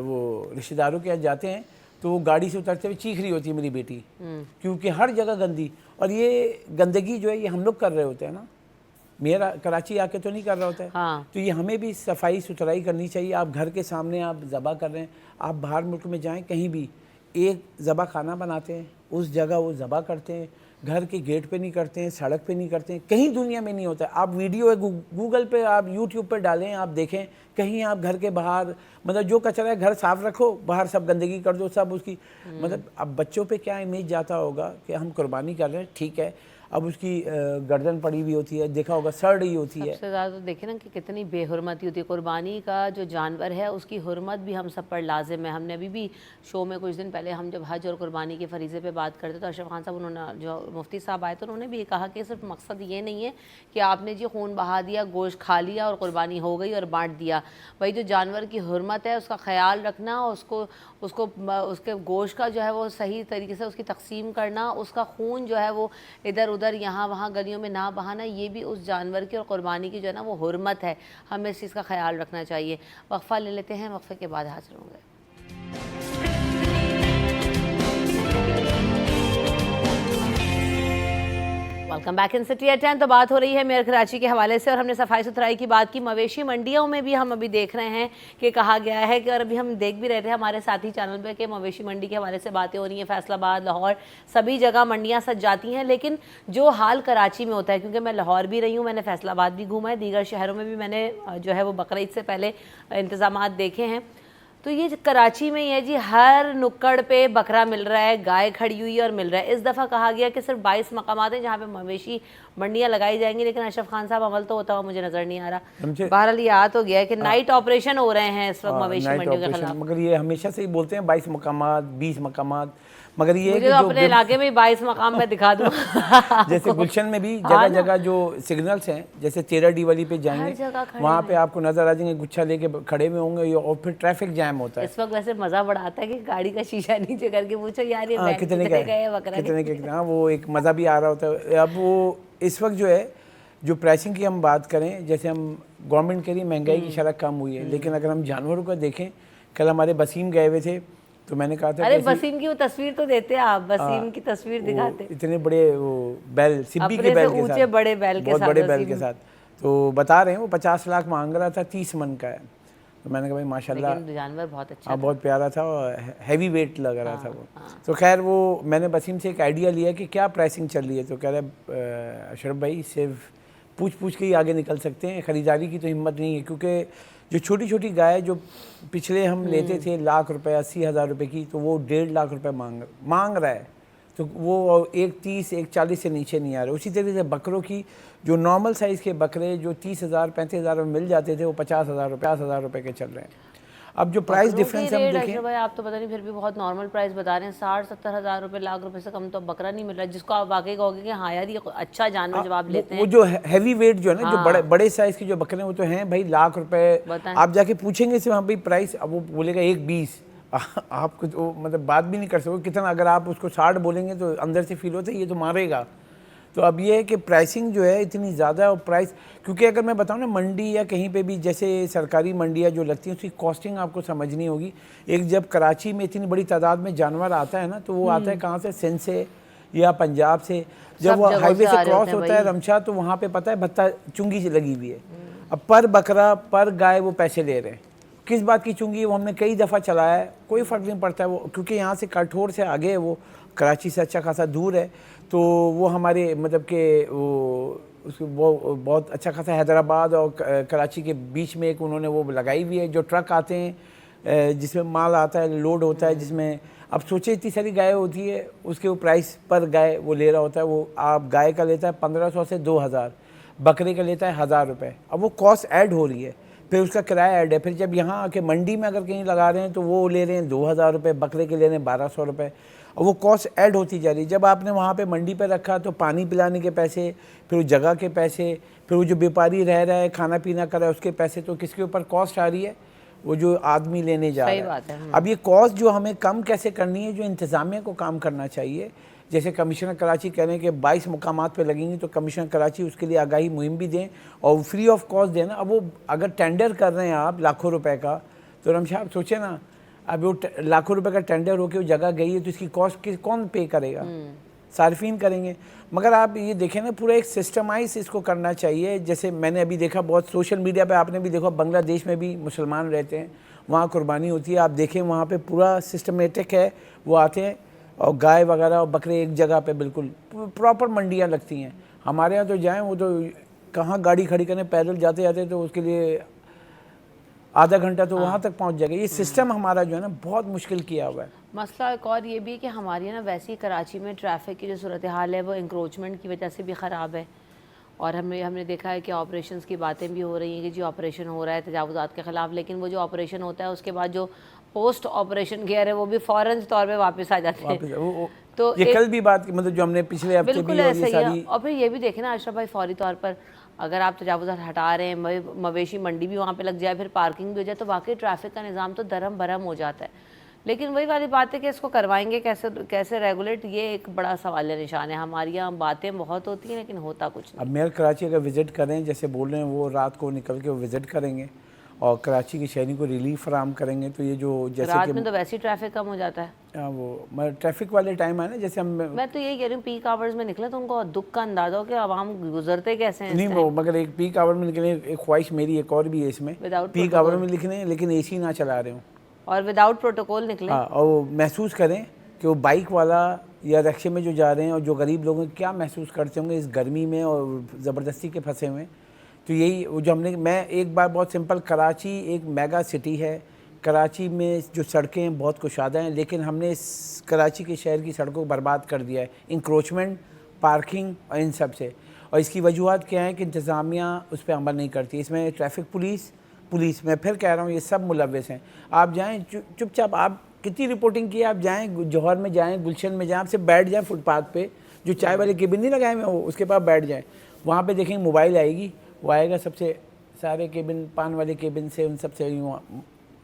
वो रिश्तेदारों के यहाँ जाते हैं तो वो गाड़ी से उतरते हुए चीख रही होती है मेरी बेटी, क्योंकि हर जगह गंदी। और ये गंदगी जो है ये हम लोग कर रहे होते हैं ना, मेरा कराची आके तो नहीं कर रहा होता है। हाँ। तो ये हमें भी सफाई सुथराई करनी चाहिए। आप घर के सामने आप ज़बा कर रहे हैं, आप बाहर मुल्क में जाएं कहीं भी, एक ज़बा खाना बनाते हैं, उस जगह वो ज़बा करते हैं, घर के गेट पे नहीं करते हैं, सड़क पे नहीं करते हैं, कहीं दुनिया में नहीं होता है। आप वीडियो है गूगल पे, आप यूट्यूब पे डालें, आप देखें कहीं आप घर के बाहर मतलब जो कचरा है घर साफ़ रखो, बाहर सब गंदगी कर दो, सब उसकी मतलब अब बच्चों पे क्या इमेज जाता होगा कि हम कुर्बानी कर रहे हैं, ठीक है, अब उसकी गर्दन पड़ी हुई होती है, देखा होगा सड़ रही होती है। सबसे ज़्यादा तो देखें ना कि कितनी बेहुरमती होती है। कुर्बानी का जो जानवर है उसकी हुर्मत भी हम सब पर लाजिम है। हमने अभी भी शो में कुछ दिन पहले हम जब हज और कुर्बानी के फरीज़े पे बात करते तो अशरफ खान साहब उन्होंने जो मुफ्ती साहब आए तो उन्होंने भी ये कहा कि सिर्फ मकसद ये नहीं है कि आपने जी खून बहा दिया, गोश्त खा लिया और कुर्बानी हो गई और बाँट दिया। भाई जो जानवर की हुर्मत है उसका ख्याल रखना, उसके गोश्त का जो है वो सही तरीके से उसकी तकसीम करना, उसका खून जो है वो इधर उधर यहाँ वहाँ गलियों में ना बहाना, ये भी उस जानवर की और कुर्बानी की जो है ना वो हुर्मत है। हमें इस चीज़ का ख्याल रखना चाहिए। वक्फ़ा ले लेते हैं, वक्फ़े के बाद हाजिर होंगे। Welcome back in city at 10। तो बात हो रही है मेयर कराची के हवाले से और हमने सफाई सुथराई की बात की। मवेशी मंडियों में भी हम अभी देख रहे हैं कि कहा गया है कि, और अभी हम देख भी रहे थे हमारे साथी चैनल पे कि मवेशी मंडी के हवाले से बातें हो रही हैं। फैसलाबाद, लाहौर, सभी जगह मंडियां सज जाती हैं, लेकिन जो हाल कराची में होता है, क्योंकि मैं लाहौर भी रही हूँ, मैंने फैसलाबाद भी घूमा है, दीगर शहरों में भी मैंने जो है वो बकरीद से पहले इंतज़ाम देखे हैं, तो ये कराची में ही है जी, हर नुक्कड़ पे बकरा मिल रहा है, गाय खड़ी हुई है और मिल रहा है। इस दफ़ा कहा गया कि सिर्फ 22 मकामात हैं जहाँ पे मवेशी मंडियाँ लगाई जाएंगी, लेकिन अशरफ खान साहब अमल तो होता हुआ मुझे नज़र नहीं आ रहा। बहरहाल ये आ तो गया है कि नाइट ऑपरेशन हो रहे हैं इस वक्त मवेशी मंडियों के खिलाफ। मगर ये हमेशा से ही बोलते हैं 22 मकामात, 20 मकामात, मगर ये मुझे तो अपने इलाके में 22 मकाम में दिखा दूँ। जैसे गुलशन में भी जगह जगह जो सिग्नल्स हैं, जैसे 13D वाली पे जाएंगे वहाँ पे आपको नजर आ जाएंगे गुच्छा लेके खड़े हुए होंगे और फिर ट्रैफिक जैम होता है। इस वक्त वैसे मजा बड़ा आता है कि गाड़ी का शीशा नीचे करके पूछो यार ये कितने गए बकरा, कितने हाँ, वो एक मज़ा भी आ रहा होता है। अब वो इस वक्त जो है जो प्राइसिंग की हम बात करें, जैसे हम गवर्नमेंट कह रही महंगाई की शरह कम हुई है, लेकिन अगर हम जानवरों को देखें, कल हमारे वसीम गए हुए थे तो मैंने कहा था, अरे वसीम की वो तस्वीर तो देते आप, वसीम की तस्वीर दिखाते, इतने बड़े वो बैल, सिब्बी के बैल के साथ, बड़े बैल के साथ, बहुत बड़े बैल के साथ, तो बता रहे हैं वो 50 लाख मांग रहा था, 30 मन का है। तो मैंने कहा भाई माशाल्लाह जानवर बहुत अच्छा, बहुत प्यारा था और हैवी वेट लग रहा था वो। तो खैर वो मैंने वसीम से एक आइडिया लिया कि क्या प्राइसिंग चल रही है, तो कह रहे अशरफ भाई सिर्फ पूछ के ही आगे निकल सकते हैं, ख़रीदारी की तो हिम्मत नहीं है, क्योंकि जो छोटी छोटी गाय जो पिछले हम लेते थे लाख रुपए 80,000 रुपये की, तो वो 1.5 लाख रुपए मांग रहा है, तो वो 1.30 1.40 से नीचे नहीं आ रहा। उसी तरीके से बकरों की जो नॉर्मल साइज़ के बकरे जो 30,000 35,000 में मिल जाते थे वो 50,000 रुपये के चल रहे हैं। अब जो प्राइस डिफरेंस हम देखें, भाई आप तो पता नहीं फिर भी बहुत नॉर्मल प्राइस बता रहे हैं, 60-70 हज़ार रुपये, लाख रुपए से कम तो बकरा नहीं मिल रहा, जिसको आप वाकई कहोगे कि हाँ यार ये अच्छा जानवर जब आप लेते हैं। वो जो हैवी वेट जो है ना, जो बड़े साइज के जो बकरे वो तो हैं भाई लाख रुपए। आप जाके पूछेंगे से वहाँ भाई प्राइस, अब वो बोलेगा 1.20, आप कुछ मतलब बात भी नहीं कर सकते कितना। अगर आप उसको 60 बोलेंगे तो अंदर से फील होता है ये तो मारेगा। तो अब ये है कि प्राइसिंग जो है इतनी ज़्यादा, और प्राइस क्योंकि अगर मैं बताऊँ ना मंडी या कहीं पे भी जैसे सरकारी मंडियाँ जो लगती हैं उसकी कॉस्टिंग आपको समझनी होगी। एक जब कराची में इतनी बड़ी तादाद में जानवर आता है ना, तो वो आता है कहाँ से, सिंध से या पंजाब से। जब वो हाईवे से क्रॉस होता है रमशा, तो वहाँ पे पता है भत्ता चुंगी से लगी हुई है। अब पर बकरा पर गाय वो पैसे ले रहे हैं। किस बात की चुंगी, वो हमने कई दफ़ा चलाया है, कोई फ़र्क नहीं पड़ता है वो, क्योंकि यहाँ से कठोर से आगे है वो, कराची से अच्छा खासा दूर है। तो वो हमारे मतलब कि वो बहुत अच्छा खासा हैदराबाद और कराची के बीच में एक उन्होंने वो लगाई हुई है, जो ट्रक आते हैं जिसमें माल आता है, लोड होता है, जिसमें अब सोचे इतनी सारी गाय होती है, उसके वो प्राइस पर गाय वो ले रहा होता है। वो आप गाय का लेता है 1500 से 2000, बकरे का लेता है 1000 रुपये। अब वो कॉस्ट ऐड हो रही है, फिर उसका किराया ऐड है, फिर जब यहाँ आके मंडी में अगर कहीं लगा रहे हैं तो वो ले रहे हैं 2000 रुपये, बकरे के ले रहे हैं 1200 रुपये, और वो कॉस्ट ऐड होती जा रही है। जब आपने वहाँ पे मंडी पे रखा तो पानी पिलाने के पैसे, फिर वो जगह के पैसे, फिर वो जो व्यापारी रह रहा है खाना पीना कर रहा है उसके पैसे, तो किसके ऊपर कॉस्ट आ रही है? वो जो आदमी लेने जा रहा है। अब ये कॉस्ट जो हमें कम कैसे करनी है, जो इंतज़ामिया को काम करना चाहिए। जैसे कमिश्नर कराची कह रहे हैं कि 22 मुकामात पे लगेंगी, तो कमिश्नर कराची उसके लिए आगाही मुहिम भी दें और फ्री ऑफ कॉस्ट देना। अब वो अगर टेंडर कर रहे हैं आप लाखों रुपए का, तो रमशा आप सोचे ना, अब वो लाखों रुपए का टेंडर होकर वो जगह गई है तो इसकी कॉस्ट कौन पे करेगा? सार्फिन करेंगे। मगर आप ये देखें ना, पूरा एक सिस्टमाइज इसको करना चाहिए। जैसे मैंने अभी देखा बहुत सोशल मीडिया पे, आपने भी देखा बांग्लादेश में भी मुसलमान रहते हैं, वहाँ कुर्बानी होती है। आप देखें वहाँ पे पूरा सिस्टमेटिक है, वो आते हैं और गाय वगैरह और बकरे एक जगह पे बिल्कुल प्रॉपर मंडियाँ लगती हैं। हमारे यहाँ तो जाएँ वो तो कहाँ गाड़ी खड़ी करने, पैदल जाते जाते तो उसके लिए आधा घंटा तो वहाँ तक पहुँच जाएगा। ये सिस्टम हमारा जो है ना बहुत मुश्किल किया हुआ है। मसला एक और ये भी है कि हमारी ना वैसे ही कराची में ट्रैफिक की जो सूरत हाल है वो इंक्रोचमेंट की वजह से भी ख़राब है। और हमने देखा है कि ऑपरेशंस की बातें भी हो रही हैं कि जी ऑपरेशन हो रहा है तजावुज़ात के ख़िलाफ़, लेकिन वो जो ऑपरेशन होता है उसके बाद जो पोस्ट ऑपरेशन केयर है वो भी फ़ौरन तौर पे वापस आ जाते हैं। तो ये कल भी बात मतलब जो हमने पिछले हफ्ते बिल्कुल भी ऐसा ही है। सारी... और फिर ये भी देखें ना अशरफ भाई, फौरी तौर पर अगर आप तजावुज़ात हटा रहे हैं, मवेशी मंडी भी वहाँ पे लग जाए, फिर पार्किंग भी हो जाए, तो वाकई ट्रैफिक का निज़ाम तो दरम भरम हो जाता है। लेकिन वही वाली बात है कि इसको करवाएंगे कैसे, कैसे रेगुलेट, ये एक बड़ा सवाल निशान है। हमारी यहाँ बातें बहुत होती हैं लेकिन होता कुछ नहीं। अब मेयर कराची अगर विज़िट करें, जैसे बोल रहे हैं, वो रात को निकल के वो विज़िट करेंगे और कराची के शहरी को रिलीफ फराम करेंगे। तो ये जो जैसे रात में तो वैसे ही ट्रैफिक कम हो जाता है। वो ट्रैफिक वाले टाइम है ना, जैसे मैं तो यही कह रही हूँ, पीक आवर्स में निकले तो उनको दुख का अंदाजा हो कि आवाम गुजरते कैसे हैं। नहीं वो मगर एक पीक आवर में निकले, एक ख्वाहिश मेरी एक और भी है इसमें, पीक आवर में लिखने लेकिन AC ना चला रहे हो और विदाउट प्रोटोकॉल निकले। हाँ, और वो महसूस करें कि वो बाइक वाला या रिक्शे में जो जा रहे हैं और जो गरीब लोग हैं क्या महसूस करते होंगे इस गर्मी में और ज़बरदस्ती के फंसे हुए। तो यही जो मैं एक बार बहुत सिंपल, कराची एक मेगा सिटी है, कराची में जो सड़कें हैं बहुत कुशादा हैं, लेकिन हमने इस कराची के शहर की सड़कों को बर्बाद कर दिया है इंक्रोचमेंट, पार्किंग और इन सब से। और इसकी वजूहत क्या है कि इंतज़ामिया उस पर अमल नहीं करती। इसमें ट्रैफिक पुलिस मैं फिर कह रहा हूँ ये सब मुलव्वस हैं। आप जाएँ चुपचाप, आप कितनी रिपोर्टिंग की, आप जाएँ जौहर में जाएँ, गुलशन में जाएँ, आप सिर्फ बैठ जाएँ फुटपाथ पे, जो चाय वाले केबिन नहीं लगाए हुए हो उसके पास बैठ जाएँ। वहाँ पे देखेंगे मोबाइल आएगी, वो आएगा सबसे सारे केबिन, पान वाले केबिन से उन सबसे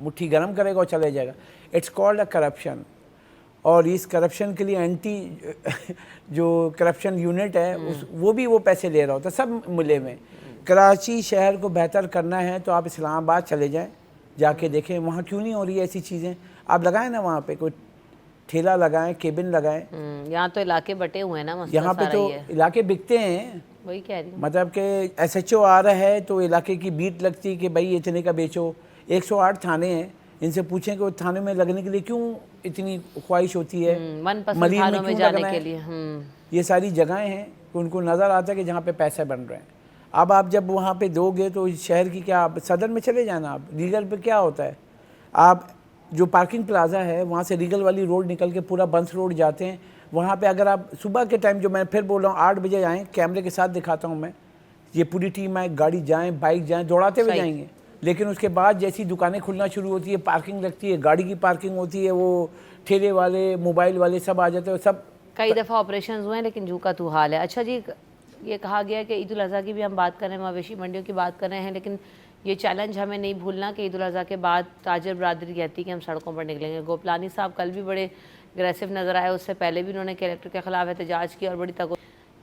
मुट्ठी गर्म करेगा और चले जाएगा। It's called a corruption. और इस करप्शन के लिए एंटी जो करप्शन यूनिट है वो भी वो पैसे ले रहा होता है, सब मिले में। कराची शहर को बेहतर करना है तो आप इस्लामाबाद चले जाएं, जाके देखें वहाँ क्यों नहीं हो रही है ऐसी चीज़ें। आप लगाएं ना वहाँ पे कोई ठेला लगाएं, केबिन लगाएं। यहाँ तो इलाके बटे हुए हैं ना, यहाँ पे तो इलाके बिकते हैं। वही कह रही हूँ, मतलब कि SHO आ रहा है तो इलाके की बीट लगती है कि भाई इतने का बेचो। 108 थाने हैं, इनसे पूछें कि थाने में लगने के लिए क्यों इतनी ख्वाहिश होती है, मनपसंद थानों में जाने के लिए। ये सारी जगहें हैं कि उनको नज़र आता है कि जहाँ पे पैसे बन रहे हैं। अब आप जब वहाँ पे दोगे तो शहर की क्या, आप सदर में चले जाना, आप रीगल पे क्या होता है, आप जो पार्किंग प्लाजा है वहाँ से रीगल वाली रोड निकल के पूरा बंस रोड जाते हैं। वहाँ पे अगर आप सुबह के टाइम, जो मैं फिर बोल रहा हूँ 8 बजे आएँ, कैमरे के साथ दिखाता हूँ मैं, ये पूरी टीम आए, गाड़ी जाएँ, बाइक जाएँ, दौड़ाते हुए जाएंगे। लेकिन उसके बाद जैसी दुकानें खुलना शुरू होती है, पार्किंग लगती है, गाड़ी की पार्किंग होती है, वो ठेले वाले, मोबाइल वाले सब आ जाते हैं। सब कई दफ़ा ऑपरेशन हुए हैं लेकिन जू का तू हाल है। अच्छा जी, ये कहा गया है कि ईद उल अज़हा की भी हम बात कर रहे हैं, मवेशी मंडियों की बात कर रहे हैं, लेकिन ये चैलेंज हमें नहीं भूलना कि ईद उल अज़हा के बाद ताजर बरादरी कहती है कि हम सड़कों पर निकलेंगे। गोपलानी साहब कल भी बड़े अग्रेसिव नज़र आए, उससे पहले भी उन्होंने कलेक्टर के ख़िलाफ़ एहतजाज की और बड़ी तक।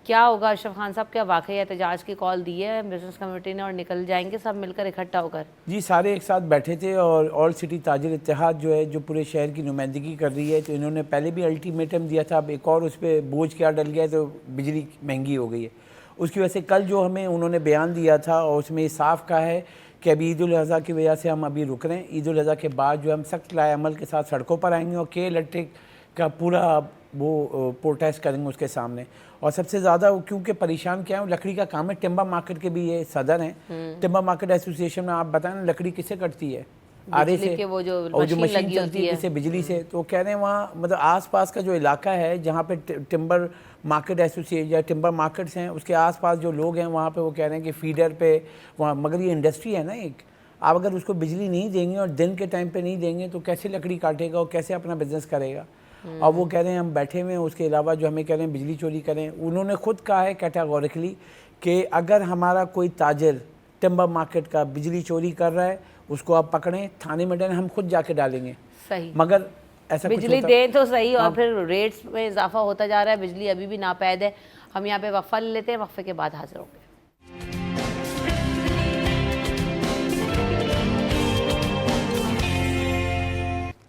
क्या होगा अशरफ खान साहब, क्या वाकई एहतजाज की कॉल दी है बिजनेस कम्युनिटी ने और निकल जाएंगे सब मिलकर इकट्ठा होकर? जी, सारे एक साथ बैठे थे और ऑल सिटी ताजिर इत्तेहाद जो है, जो पूरे शहर की नुमाइंदगी कर रही है, तो इन्होंने पहले भी अल्टीमेटम दिया था। अब एक और उस पर बोझ क्या डल गया है, तो बिजली महंगी हो गई है। उसकी वजह से कल जो हमें उन्होंने बयान दिया था और उसमें साफ कहा है कि अभी ईद उल अज़हा की वजह से हम अभी रुक रहे हैं। ईद उल अज़हा के बाद जो हम सख्त लाए अमल के साथ सड़कों पर आएंगे और के इलेक्ट्रिक का पूरा वो प्रोटेस्ट करेंगे उसके सामने। और सबसे ज़्यादा क्योंकि परेशान क्या है, लकड़ी का काम है। टिम्बर मार्केट के भी ये सदर हैं, टिम्बर मार्केट एसोसिएशन में। आप बताएं ना, लकड़ी किससे कटती है? आरे से, वो जो और जो मशीन चलती है जिससे बिजली से। तो कह रहे हैं वहाँ मतलब आसपास का जो इलाका है जहाँ पे टिम्बर मार्केट एसोसिएशन या टिम्बर मार्केट्स हैं, उसके आसपास जो लोग हैं वहाँ पे वो कह रहे हैं कि फीडर पे वहाँ, मगर ये इंडस्ट्री है ना एक, आप अगर उसको बिजली नहीं देंगे और दिन के टाइम पे नहीं देंगे तो कैसे लकड़ी काटेगा और कैसे अपना बिजनेस करेगा। और वो कह रहे हैं हम बैठे हुए हैं, उसके अलावा जो हमें कह रहे हैं बिजली चोरी करें। उन्होंने खुद कहा है कैटेगोरिकली कि अगर हमारा कोई ताजर टिम्बर मार्केट का बिजली चोरी कर रहा है उसको आप पकड़ें, थाने में डालें, हम खुद जाके डालेंगे। सही, मगर ऐसा बिजली दे तो सही, और फिर रेट्स में इजाफा होता जा रहा है, बिजली अभी भी नापैद है। हम यहाँ पे वक्फा ले लेते हैं, वक्फे के बाद हाजिर होंगे।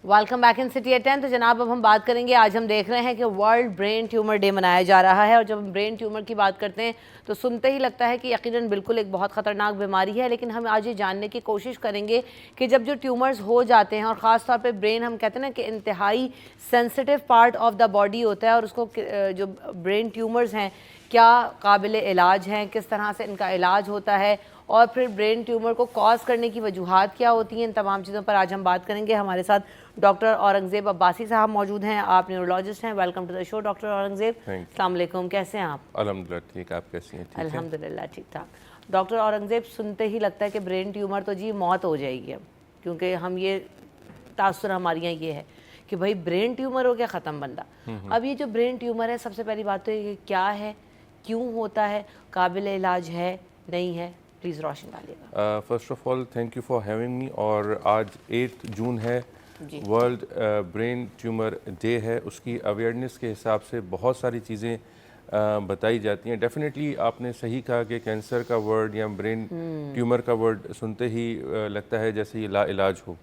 Welcome back in city at 10। तो जनाब अब हम बात करेंगे, आज हम देख रहे हैं कि वर्ल्ड ब्रेन ट्यूमर डे मनाया जा रहा है। और जब हम ब्रेन ट्यूमर की बात करते हैं तो सुनते ही लगता है कि यकीनन बिल्कुल एक बहुत ख़तरनाक बीमारी है, लेकिन हम आज ये जानने की कोशिश करेंगे कि जब जो ट्यूमर्स हो जाते हैं, और ख़ास तौर पे ब्रेन, हम कहते हैं ना कि इंतहाई sensitive part of the body होता है, और उसको जो ब्रेन ट्यूमर्स हैं क्या काबिल इलाज हैं, किस तरह से इनका इलाज होता है, और फिर ब्रेन ट्यूमर को कॉज करने की वजूहात क्या होती हैं, इन तमाम चीज़ों पर आज हम बात करेंगे। हमारे साथ डॉक्टर औरंगज़ेब अब्बासी साहब मौजूद हैं, आप न्यूरोलॉजिस्ट हैं। Welcome to the show doctor Aurangzeb. अस्सलाम वालेकुम, कैसे हैं आप? अल्हम्दुलिल्लाह ठीक, आप कैसी हैं? अल्हम्दुलिल्लाह ठीक ठाक। डॉक्टर औरंगज़ेब, सुनते ही लगता है कि ब्रेन ट्यूमर तो जी मौत हो जाएगी अब, क्योंकि हम ये तासुर हमारे यहाँ ये है कि भाई ब्रेन ट्यूमर हो गया, ख़त्म बंदा। अब ये जो ब्रेन ट्यूमर है, सबसे पहली बात तो ये क्या है, क्यों होता है, काबिल इलाज है नहीं है, प्लीज़ रोशन डालिएगा। First of all thank you for having me. और आज 8 जून है, वर्ल्ड ब्रेन ट्यूमर डे है। उसकी अवेयरनेस के हिसाब से बहुत सारी चीज़ें बताई जाती हैं। डेफिनेटली आपने सही कहा कि कैंसर का वर्ड या ब्रेन ट्यूमर का वर्ड सुनते ही लगता है जैसे ये ला इलाज हो,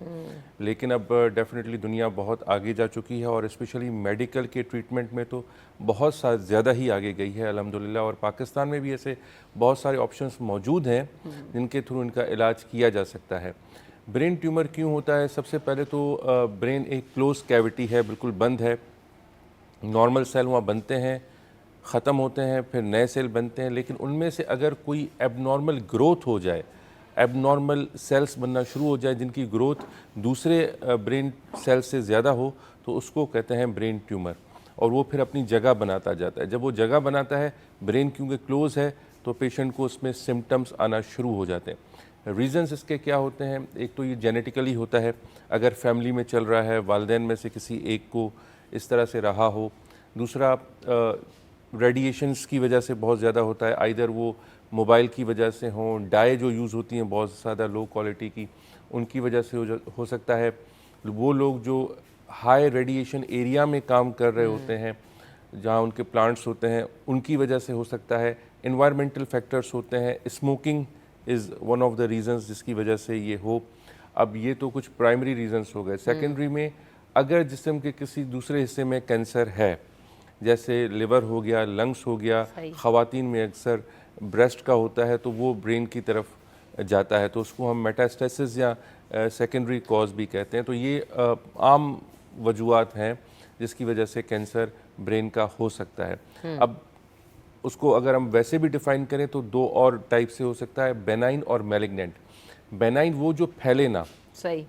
लेकिन अब डेफिनेटली दुनिया बहुत आगे जा चुकी है, और स्पेशली मेडिकल के ट्रीटमेंट में तो बहुत ज़्यादा ही आगे गई है अल्हम्दुलिल्लाह। और पाकिस्तान में भी ऐसे बहुत सारे ऑप्शंस मौजूद हैं जिनके थ्रू इनका इलाज किया जा सकता है। ब्रेन ट्यूमर क्यों होता है? सबसे पहले तो ब्रेन एक क्लोज कैविटी है, बिल्कुल बंद है। नॉर्मल सेल वहाँ बनते हैं, ख़त्म होते हैं, फिर नए सेल बनते हैं, लेकिन उनमें से अगर कोई एबनॉर्मल ग्रोथ हो जाए, एबनॉर्मल सेल्स बनना शुरू हो जाए जिनकी ग्रोथ दूसरे ब्रेन सेल से ज़्यादा हो, तो उसको कहते हैं ब्रेन ट्यूमर, और वो फिर अपनी जगह बनाता जाता है। जब वो जगह बनाता है, ब्रेन क्योंकि क्लोज है, तो पेशेंट को उसमें सिम्टम्स आना शुरू हो जाते हैं। रीज़न्स इसके क्या होते हैं? एक तो ये जेनेटिकली होता है, अगर फैमिली में चल रहा है, वालिदैन में से किसी एक को इस तरह से रहा हो। दूसरा रेडिएशंस की वजह से बहुत ज़्यादा होता है, आइदर वो मोबाइल की वजह से हों, डाई जो यूज़ होती हैं बहुत ज़्यादा लो क्वालिटी की, उनकी वजह से हो सकता है। वो लोग जो हाई रेडिएशन एरिया में काम कर रहे होते हैं, जहाँ उनके प्लांट्स होते हैं, उनकी वजह से हो सकता है। इन्वायरमेंटल फैक्टर्स होते हैं, smoking is one of the reasons जिसकी वजह से ये हो। अब ये तो कुछ प्राइमरी रीज़न्स हो गए। सेकेंडरी में अगर जिस्म के किसी दूसरे हिस्से में कैंसर है, जैसे लिवर हो गया, लंग्स हो गया, ख़वातीन में अक्सर ब्रेस्ट का होता है, तो वो ब्रेन की तरफ जाता है, तो उसको हम मेटास्टेसिस या सेकेंडरी कॉज भी कहते हैं। तो ये आम वजूहात हैं जिसकी वजह से कैंसर ब्रेन का हो सकता है। अब उसको अगर हम वैसे भी डिफ़ाइन करें तो दो और टाइप से हो सकता है, बेनाइन और मैलिग्नेंट। बेनाइन वो जो फैले ना, सही,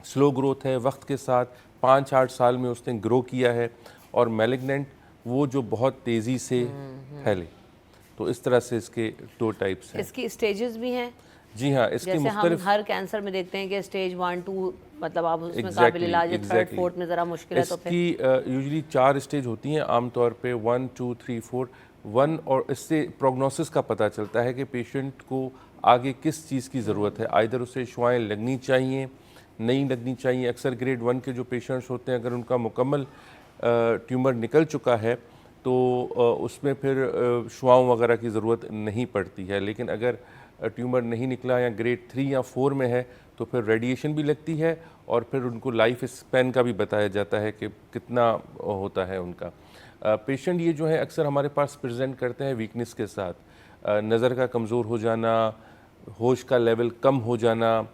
स्लो ग्रोथ है, वक्त के साथ 5-8 साल में उसने ग्रो किया है, और मैलिग्नेंट वो जो बहुत तेज़ी से फैले। तो इस तरह से इसके दो टाइप्स हैं। इसकी स्टेजेस भी हैं? जी हाँ, इसके जैसे मुख्तलिफ, हम हर कैंसर में देखते हैं कि स्टेज 1, 2, मतलब आप उसमें काबिल इलाज है, 3rd, 4th में ज़रा मुश्किल है, तो फिर इसकी यूजुअली 4 स्टेज होती हैं आमतौर पे, 1, 2, 3, 4, 1। और इससे प्रोग्नोसिस का पता चलता है कि पेशेंट को आगे किस चीज़ की ज़रूरत है। आइदर उसे शुआएँ लगनी चाहिए, नहीं लगनी चाहिए। अक्सर ग्रेड 1 के जो पेशेंट्स होते हैं, अगर उनका मुकम्मल ट्यूमर निकल चुका है तो उसमें फिर शुआओं वगैरह की ज़रूरत नहीं पड़ती है। लेकिन अगर ट्यूमर नहीं निकला या ग्रेड 3 या 4 में है, तो फिर रेडिएशन भी लगती है, और फिर उनको लाइफ स्पैन का भी बताया जाता है कि कितना होता है उनका। पेशेंट ये जो है अक्सर हमारे पास प्रेजेंट करते हैं वीकनेस के साथ, नज़र का कमज़ोर हो जाना, होश का लेवल कम हो जाना,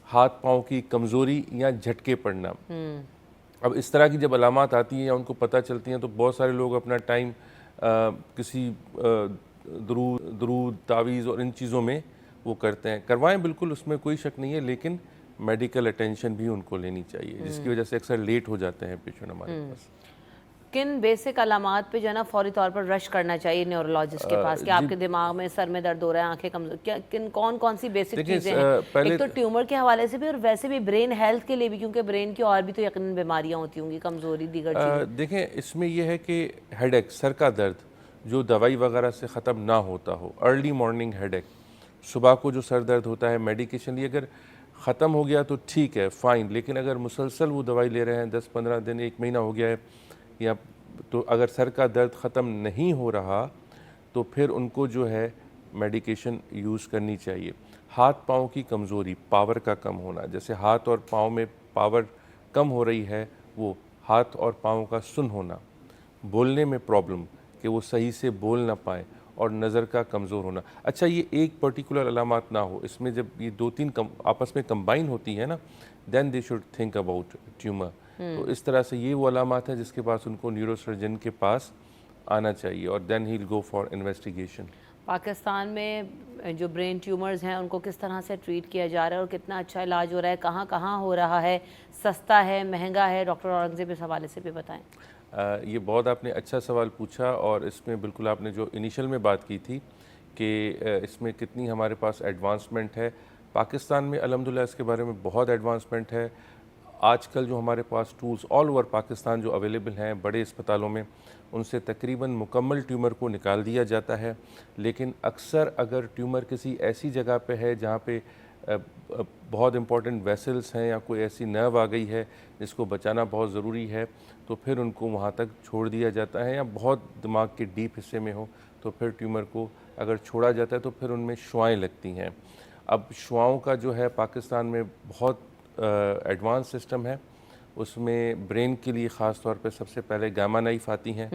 हाथ पाँव की कमज़ोरी या झटके पड़ना। अब इस तरह की जब अलामात आती हैं या उनको पता चलती हैं, तो बहुत सारे लोग अपना टाइम किसी दरूद, तावीज़ और इन चीज़ों में वो करते हैं। करवाएं बिल्कुल, उसमें कोई शक नहीं है, लेकिन मेडिकल अटेंशन भी उनको लेनी चाहिए, जिसकी वजह से अक्सर लेट हो जाते हैं पेशेंट हमारे पास। किन बेसिक अलामात पे जो है ना फौरी तौर पर रश करना चाहिए न्यूरोलॉजिस्ट के पास कि आपके दिमाग में सर में दर्द हो रहा है, आंखें कमजोर, क्या किन कौन सी बेसिक देखिए, चीज़ें हैं? पहले एक तो ट्यूमर के हवाले से भी और वैसे भी ब्रेन हेल्थ के लिए भी, क्योंकि ब्रेन की और भी तो यकीनन बीमारियां होती होंगी, कमजोरी, दीगर चीज़ें। देखें, इसमें यह है कि हेडेक, सर का दर्द जो दवाई वगैरह से ख़त्म ना होता हो, अर्ली मॉर्निंग हेडेक, सुबह को जो सर दर्द होता है मेडिकेशन लिए अगर ख़त्म हो गया तो ठीक है, फ़ाइन, लेकिन अगर मुसलसल वो दवाई ले रहे हैं 10-15 दिन, 1 महीना हो गया है, या तो अगर सर का दर्द ख़त्म नहीं हो रहा तो फिर उनको जो है मेडिकेशन यूज़ करनी चाहिए। हाथ पाँव की कमज़ोरी, पावर का कम होना, जैसे हाथ और पाँव में पावर कम हो रही है, वो हाथ और पाँव का सुन होना, बोलने में प्रॉब्लम कि वो सही से बोल ना पाए, और नज़र का कमज़ोर होना। अच्छा, ये एक पर्टिकुलर अलामात ना हो, इसमें जब ये 2-3 आपस में कंबाइन होती है ना, then they should think about tumour. तो इस तरह से ये वो अलामात है जिसके पास उनको न्यूरोसर्जन के पास आना चाहिए, और then he will go for investigation. Pakistan में जो ब्रेन ट्यूमर्स हैं उनको किस तरह से ट्रीट किया जा रहा है और कितना अच्छा इलाज हो रहा है, कहाँ कहाँ हो रहा है, सस्ता है, महंगा है? डॉक्टर औरंगज़ेब इस हवाले से भी बताएं। ये बहुत आपने अच्छा सवाल पूछा, और इसमें बिल्कुल आपने जो इनिशियल में बात की थी कि इसमें कितनी हमारे पास एडवांसमेंट है। पाकिस्तान में अल्हम्दुलिल्लाह इसके बारे में बहुत एडवांसमेंट है। आजकल जो हमारे पास टूल्स ऑल ओवर पाकिस्तान जो अवेलेबल हैं बड़े अस्पतालों में, उनसे तकरीबन मुकम्मल ट्यूमर को निकाल दिया जाता है। लेकिन अक्सर अगर ट्यूमर किसी ऐसी जगह पे है जहाँ पे बहुत इंपॉर्टेंट वेसल्स हैं या कोई ऐसी नर्व आ गई है जिसको बचाना बहुत ज़रूरी है, तो फिर उनको वहाँ तक छोड़ दिया जाता है, या बहुत दिमाग के डीप हिस्से में हो तो फिर ट्यूमर को अगर छोड़ा जाता है तो फिर उनमें शुआएँ लगती हैं। अब शुआओं का जो है पाकिस्तान में बहुत एडवांस सिस्टम है। उसमें ब्रेन के लिए ख़ास तौर पे सबसे पहले गामा नाइफ आती हैं,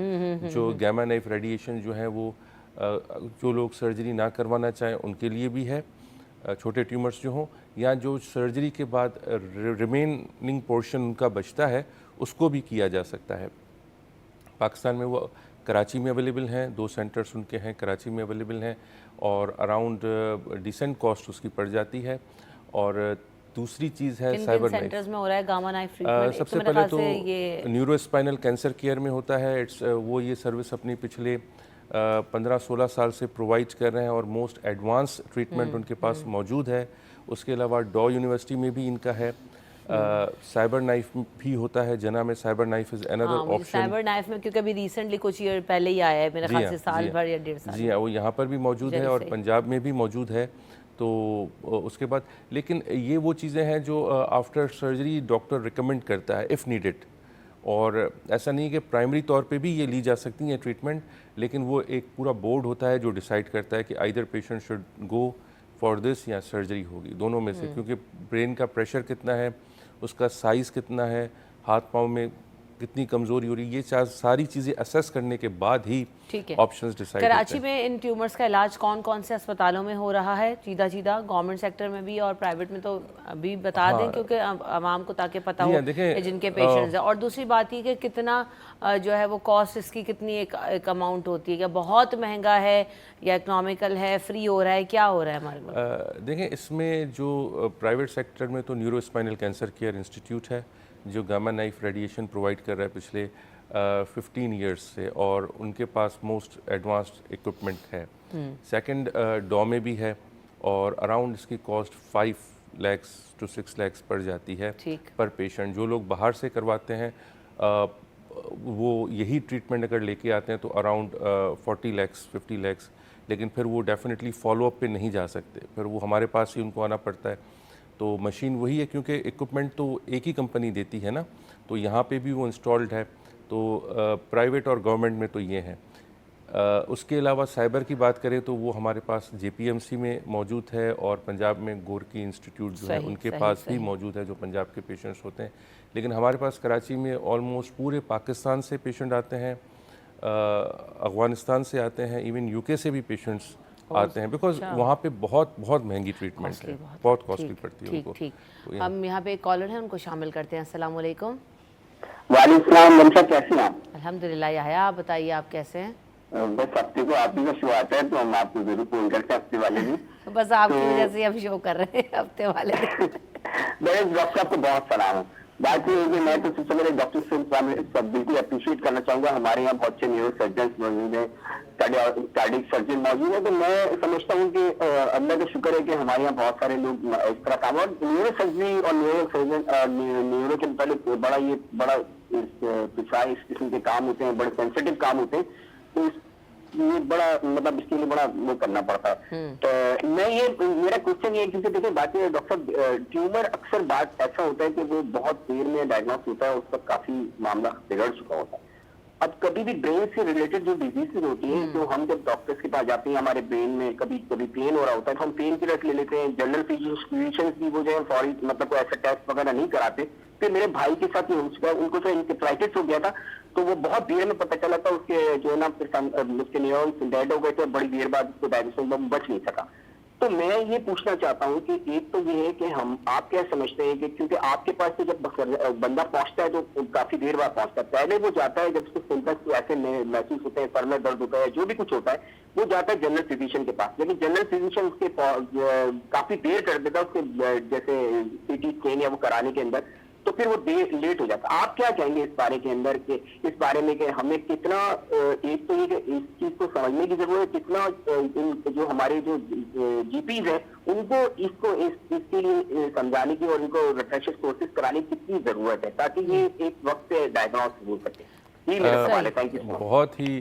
जो गामा नाइफ रेडिएशन जो है वो जो लोग सर्जरी ना करवाना चाहें उनके लिए भी है, छोटे ट्यूमर्स जो हों, या जो सर्जरी के बाद रिमेनिंग पोर्शन उनका बचता है उसको भी किया जा सकता है। पाकिस्तान में वो कराची में अवेलेबल हैं, 2 सेंटर्स उनके हैं, कराची में अवेलेबल हैं, और अराउंड डिसेंट कॉस्ट उसकी पड़ जाती है। और दूसरी चीज़ है साइबर नाइफ। सेंटर्स में हो रहा है गामा नाइफ ट्रीटमेंट? सबसे पहले तो न्यूरोस्पाइनल कैंसर केयर में होता है। वो ये सर्विस अपनी पिछले 15-16 साल से प्रोवाइड कर रहे हैं, और मोस्ट एडवांस ट्रीटमेंट उनके पास मौजूद है। उसके अलावा डॉ यूनिवर्सिटी में भी इनका है। साइबर नाइफ भी होता है, जना में cyber knife is another option. Cyber knife में क्योंकि अभी रिसेंटली कुछ ईयर पहले ही आया है, मेरे ख्याल से साल भर या 1.5 साल। जी हाँ, वो यहाँ पर भी मौजूद है और पंजाब में भी मौजूद है। तो उसके बाद लेकिन ये वो चीज़ें हैं जो आफ्टर सर्जरी डॉक्टर रिकमेंड करता है इफ़ नीडेड, और ऐसा नहीं है कि प्राइमरी तौर पे भी ये ली जा सकती हैं ट्रीटमेंट, लेकिन वो एक पूरा बोर्ड होता है जो डिसाइड करता है कि either patient should go for this या सर्जरी होगी, दोनों में से, क्योंकि ब्रेन का प्रेशर कितना है, उसका साइज़ कितना है, हाथ पाँव में कितनी कमज़ोरी हो रही है, ये सारी चीज़ें असेस करने के बाद ही ऑप्शंस डिसाइड। कराची में इन ट्यूमर्स का इलाज कौन कौन से अस्पतालों में हो रहा है? सीधा गवर्नमेंट सेक्टर में भी और प्राइवेट में, तो अभी बता दें क्योंकि आवाम को ताकि पता हो जिनके पेशेंट्स हैं। और दूसरी बात ये कि कितना जो है वो कॉस्ट इसकी कितनी एक अमाउंट होती है, क्या बहुत महंगा है या इकनॉमिकल है, फ्री हो रहा है, क्या हो रहा है हमारे पास? देखें, इसमें जो प्राइवेट सेक्टर में तो न्यूरोस्पाइनल कैंसर केयर इंस्टीट्यूट है जो गामा नाइफ रेडिएशन प्रोवाइड कर रहा है पिछले 15 इयर्स से, और उनके पास मोस्ट एडवांस्ड इक्विपमेंट है। सेकंड डॉ में भी है, और अराउंड इसकी कॉस्ट 5 लाख to 6 लाख पड़ जाती है पर पेशेंट। जो लोग बाहर से करवाते हैं वो यही ट्रीटमेंट अगर लेके आते हैं तो अराउंड 40 लाख 50 लाख, लेकिन फिर वो डेफिनेटली फॉलोअप पे नहीं जा सकते, फिर वो हमारे पास ही उनको आना पड़ता है। तो मशीन वही है, क्योंकि इक्विपमेंट तो एक ही कंपनी देती है ना, तो यहाँ पे भी वो इंस्टॉल्ड है। तो प्राइवेट और गवर्नमेंट में तो ये हैं। उसके अलावा साइबर की बात करें तो वो हमारे पास JPMC में मौजूद है, और पंजाब में गोरकी इंस्टीट्यूट जो है उनके पास भी मौजूद है जो पंजाब के पेशेंट्स होते हैं। लेकिन हमारे पास कराची में ऑलमोस्ट पूरे पाकिस्तान से पेशेंट आते हैं, अफ़गानिस्तान से आते हैं, इवन UK से भी पेशेंट्स आते हैं, बिकॉज वहाँ पे बहुत बहुत महंगी ट्रीटमेंट है, बहुत कॉस्टली पड़ती है उनको। तो हम यहाँ पे एक कॉलर है, उनको शामिल करते हैं। अस्सलाम वालेकुम। वालेकुम रमशा, कैसे हैं आप? अल्हम्दुलिल्लाह। याहया, आप बताइए आप कैसे हैं? बस हफ्ते को आप ही का शो आता है तो हम आपको जरूर फोन करते हैं हफ्ते वाले दिन। तो बस आपकी वजह से हम शो कर रहे हैं हफ्ते वाले दिन। मेरे डॉक्टर आपको बहुत सलाम है। बात ये है कि मैं तो सबसे पहले डॉक्टर से बिल्कुल अप्रिशिएट करना चाहूंगा। हमारे यहाँ बहुत से न्यूरो सर्जन मौजूद है, कार्डियक सर्जन मौजूद है। तो मैं समझता हूँ कि अल्लाह का शुक्र है कि हमारे यहाँ बहुत सारे लोग इस तरह काम, और न्यूरो सर्जरी और न्यूरो सर्जन न्यूरो के मुताबिक बड़ा प्रिसाइज किस्म के काम होते हैं, बड़े सेंसिटिव काम होते हैं। तो ये बड़ा मतलब इसके लिए बड़ा वो करना पड़ता है। तो मैं ये मेरा क्वेश्चन ये, क्योंकि देखिए बात ये डॉक्टर, ट्यूमर अक्सर बात ऐसा होता है कि वो बहुत देर में डायग्नोस होता है, उस पर काफी मामला बिगड़ चुका होता है। अब कभी भी ब्रेन से रिलेटेड जो डिजीजेज होती हैं, तो हम जब डॉक्टर्स के पास जाते हैं, हमारे ब्रेन में कभी कभी पेन हो रहा होता है, तो हम पेन किलर्स ले लेते हैं, जनरल फिजिशियंस भी वो जो है फौरी मतलब कोई ऐसा टेस्ट वगैरह नहीं कराते। फिर मेरे भाई के साथ ये हो चुका है, उनको तो इंसेफ्लाइटिस हो गया था, तो वो बहुत देर में पता चला था, उसके जो है ना उसके न्यूरॉन्स डेड हो गए थे, बड़ी देर बाद उसको डायग्नोसिस बच नहीं सका। तो मैं ये पूछना चाहता हूँ कि एक तो ये है कि आप क्या समझते हैं कि क्योंकि आपके पास तो जब बंदा पहुंचता है तो काफी देर बाद पहुंचता है, पहले वो जाता है जब उसको सिम्पटम्स ऐसे महसूस होते हैं, सर में दर्द होता है, जो भी कुछ होता है, वो जाता है जनरल फिजिशियन के पास। लेकिन जनरल फिजिशियन उसके काफी देर कर देता है उसके जैसे सीटी स्कैन या वो कराने के अंदर, तो फिर वो लेट हो जाता है। आप क्या कहेंगे इस बारे के अंदर के इस बारे में कि हमें कितना एक तो ये कि इस चीज को समझने की जरूरत है, कितना जो हमारे जो जीपीज हैं उनको इसके लिए समझाने की और इनको रिफ्रेशर कोर्सेज कराने की कितनी जरूरत है, ताकि ये एक वक्त पे डायग्नोस हो सके। ये मेरा सवाल है। Thank you. बहुत ही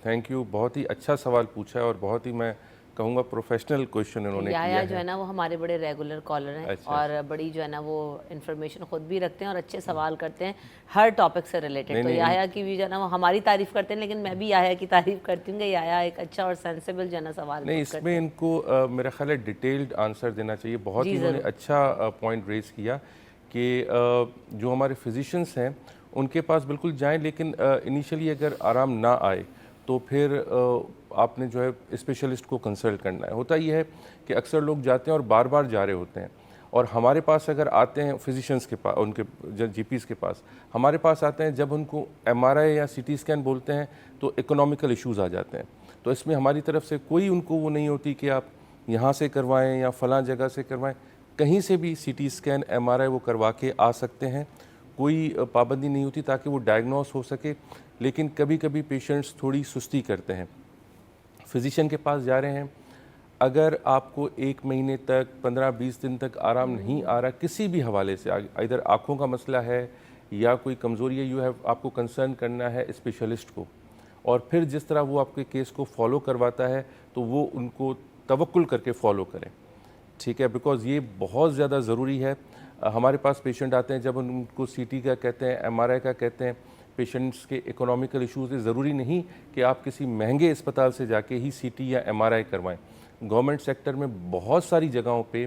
थैंक यू, बहुत ही अच्छा सवाल पूछा है और बहुत ही मैं कहूँगा प्रोफेशनल क्वेश्चन इन्होंने किया है। जो है ना वो हमारे बड़े रेगुलर कॉलर हैं। अच्छा। और बड़ी जो है ना वो इन्फॉर्मेशन खुद भी रखते हैं और अच्छे सवाल करते हैं हर टॉपिक से रिलेटेड। तो याया की भी जो है ना वो हमारी तारीफ करते हैं, लेकिन मैं भी याया की तारीफ करती हूँ कि याया एक अच्छा और सेंसिबल जो है ना सवाल नहीं, इसमें इनको मेरा ख्याल है डिटेल्ड आंसर देना चाहिए। बहुत ही इन्होंने अच्छा पॉइंट रेज किया कि जो हमारे फिजिशियंस हैं उनके पास बिल्कुल जाएं, लेकिन इनिशियली अगर आराम ना आए तो फिर आपने जो है स्पेशलिस्ट को कंसल्ट करना है। होता यह है कि अक्सर लोग जाते हैं और बार बार जा रहे होते हैं, और हमारे पास अगर आते हैं फिजिशियंस के पास, उनके जीपीज़ के पास हमारे पास आते हैं, जब उनको एमआरआई या सीटी स्कैन बोलते हैं तो इकोनॉमिकल इश्यूज़ आ जाते हैं। तो इसमें हमारी तरफ से कोई उनको वो नहीं होती कि आप यहाँ से करवाएं या फ़लाँ जगह से करवाएं, कहीं से भी सीटी स्कैन एमआरआई वो करवा के आ सकते हैं, कोई पाबंदी नहीं होती ताकि वो डायग्नोस हो सके। लेकिन कभी कभी पेशेंट्स थोड़ी सुस्ती करते हैं, फिजिशियन के पास जा रहे हैं, अगर आपको 1 महीने तक 15-20 दिन तक आराम नहीं आ रहा किसी भी हवाले से, इधर आँखों का मसला है या कोई कमज़ोरी है, आपको कंसर्न करना है स्पेशलिस्ट को, और फिर जिस तरह वो आपके केस को फॉलो करवाता है तो वो उनको तवक्कुल करके फॉलो करें, ठीक है, बिकॉज़ ये बहुत ज़्यादा ज़रूरी है। हमारे पास पेशेंट आते हैं, जब उनको सीटी का कहते हैं, एमआरआई का कहते हैं, पेशेंट्स के इकोनॉमिकल इश्यूज़, ज़रूरी नहीं कि आप किसी महंगे अस्पताल से जाके ही सीटी या एमआरआई करवाएं। गवर्नमेंट सेक्टर में बहुत सारी जगहों पे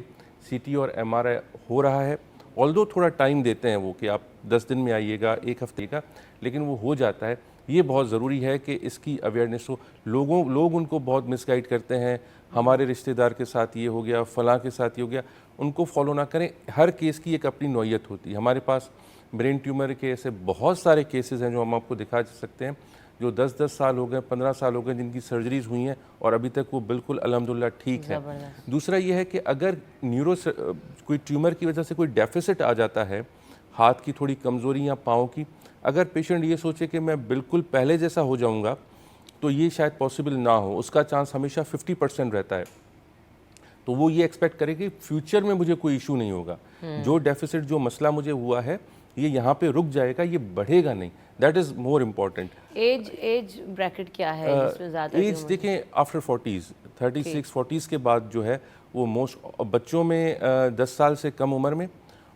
सीटी और एमआरआई हो रहा है, ऑल्दो थोड़ा टाइम देते हैं वो कि आप 10 दिन में आइएगा, 1 हफ्ते का, लेकिन वो हो जाता है। ये बहुत ज़रूरी है कि इसकी अवेयरनेस हो। लोग उनको बहुत मिसगाइड करते हैं, हमारे रिश्तेदार के साथ ये हो गया, फ़लाँ के साथ ये हो गया, उनको फॉलो ना करें। हर केस की एक अपनी नौइयत होती है। हमारे पास ब्रेन ट्यूमर के ऐसे बहुत सारे केसेस हैं जो हम आपको दिखा सकते हैं, जो 10-10 साल हो गए, 15 साल हो गए, जिनकी सर्जरीज हुई हैं और अभी तक वो बिल्कुल अल्हम्दुलिल्लाह ठीक है। दूसरा ये है कि अगर कोई ट्यूमर की वजह से कोई डेफिसिट आ जाता है, हाथ की थोड़ी कमज़ोरी या पाँव की, अगर पेशेंट ये सोचे कि मैं बिल्कुल पहले जैसा हो जाऊंगा, तो ये शायद पॉसिबल ना हो। उसका चांस हमेशा 50% रहता है। तो वो ये एक्सपेक्ट करे कि फ्यूचर में मुझे कोई इशू नहीं होगा, जो डेफिसिट, जो मसला मुझे हुआ है, ये यहाँ पे रुक जाएगा, ये बढ़ेगा नहीं। That is more important. Age bracket क्या है जिसमें ज़्यादा? एज देखें, आफ्टर 40s, 36-40s के बाद जो है वो मोस्ट बच्चों में 10 साल से कम उम्र में,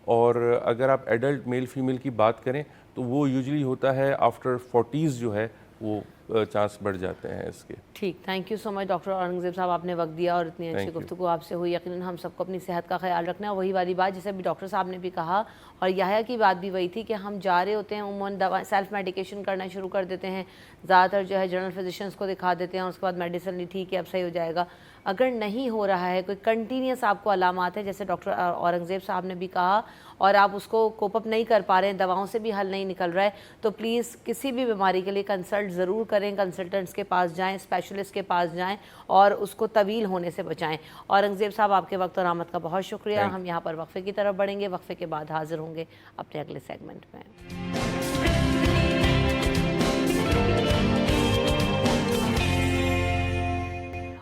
और अगर आप एडल्ट मेल फीमेल की बात करें तो वो यूजुअली होता है आफ्टर 40s जो है वो चांस बढ़ जाते हैं इसके। ठीक, thank you so much doctor Aurangzeb साहब, आपने वक्त दिया और इतनी अच्छी गुफ्तगू आपसे हुई। यकीनन हम सबको अपनी सेहत का ख्याल रखना है। वही वाली बात जैसे अभी डॉक्टर साहब ने भी कहा, और याया की बात भी वही थी कि हम जा रहे होते हैं, उमूमन दवा सेल्फ मेडिकेशन करना शुरू कर देते हैं, ज़्यादातर जो है जनरल फिजिशियंस को दिखा देते हैं और उसके बाद मेडिसिन ली, ठीक है अब सही हो जाएगा। अगर नहीं हो रहा है, कोई कंटिन्यूस आपको अलामात है, जैसे डॉक्टर औरंगज़ेब साहब ने भी कहा, और आप उसको कोप अप नहीं कर पा रहे हैं, दवाओं से भी हल नहीं निकल रहा है, तो प्लीज़ किसी भी बीमारी के लिए कंसल्ट ज़रूर करें, कंसल्टेंट्स के पास जाएं, स्पेशलिस्ट के पास जाएं और उसको तवील होने से बचाएं। औरंगज़ेब साहब, आपके वक्त और आमद का बहुत शुक्रिया। हम यहाँ पर वक्फे की तरफ बढ़ेंगे, वक्फे के बाद हाजिर होंगे अपने अगले सेगमेंट में।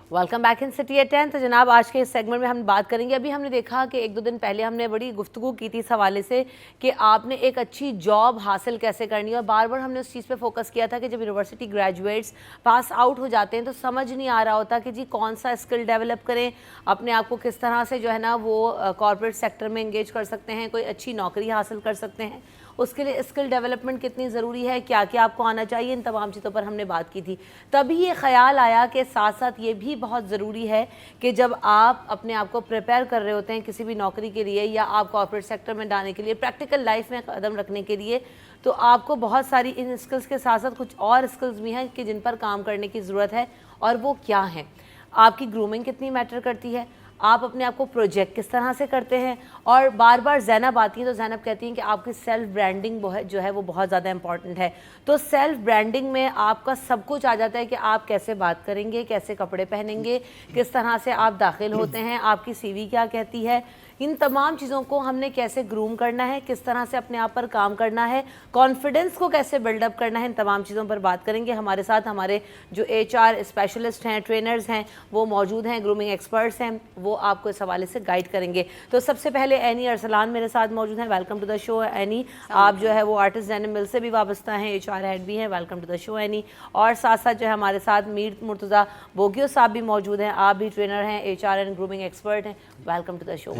Welcome back in city at 10। तो जनाब, आज के इस सेगमेंट में हम बात करेंगे, अभी हमने देखा कि एक दो दिन पहले हमने बड़ी गुफ्तगू की थी इस हवाले से कि आपने एक अच्छी जॉब हासिल कैसे करनी है, और बार बार हमने उस चीज़ पे फोकस किया था कि जब यूनिवर्सिटी ग्रेजुएट्स पास आउट हो जाते हैं तो समझ नहीं आ रहा होता कि जी कौन सा स्किल डेवलप करें, अपने आप को किस तरह से जो है ना वो कॉर्पोरेट सेक्टर में इंगेज कर सकते हैं, कोई अच्छी नौकरी हासिल कर सकते हैं, उसके लिए स्किल डेवलपमेंट कितनी ज़रूरी है, क्या क्या आपको आना चाहिए, इन तमाम चीज़ों पर हमने बात की थी। तभी ये ख्याल आया कि साथ साथ ये भी बहुत ज़रूरी है कि जब आप अपने आप को प्रिपेयर कर रहे होते हैं किसी भी नौकरी के लिए या आप कॉर्पोरेट सेक्टर में जाने के लिए, प्रैक्टिकल लाइफ में कदम रखने के लिए, तो आपको बहुत सारी इन स्किल्स के साथ साथ कुछ और स्किल्स भी हैं कि जिन पर काम करने की ज़रूरत है। और वो क्या हैं? आपकी ग्रूमिंग कितनी मैटर करती है, आप अपने आप को प्रोजेक्ट किस तरह से करते हैं, और बार बार ज़ैनब आती हैं तो ज़ैनब कहती हैं कि आपकी सेल्फ ब्रांडिंग जो है वो बहुत ज़्यादा इंपॉर्टेंट है। तो सेल्फ ब्रांडिंग में आपका सब कुछ आ जाता है कि आप कैसे बात करेंगे, कैसे कपड़े पहनेंगे, किस तरह से आप दाखिल होते हैं, आपकी सीवी क्या कहती है, इन तमाम चीज़ों को हमने कैसे ग्रूम करना है, किस तरह से अपने आप पर काम करना है, कॉन्फिडेंस को कैसे बिल्डअप करना है, इन तमाम चीज़ों पर बात करेंगे। हमारे साथ हमारे जो HR स्पेशलिस्ट हैं, ट्रेनर्स हैं, वो मौजूद हैं, ग्रूमिंग एक्सपर्ट्स हैं, वो आपको इस हवाले से गाइड करेंगे। तो सबसे पहले एनी अरसलान मेरे साथ मौजूद हैं। Welcome to the show Annie. आप जो है वो आर्टिस्ट डेनिम मिल से भी वाबस्ता हैं, HR हेड भी हैं। Welcome to the show Annie. और साथ साथ जो है हमारे साथ मीर मुर्तज़ा बोगियो साहब भी मौजूद हैं, आप भी ट्रेनर हैं, HR एंड ग्रूमिंग एक्सपर्ट हैं। Welcome to the show.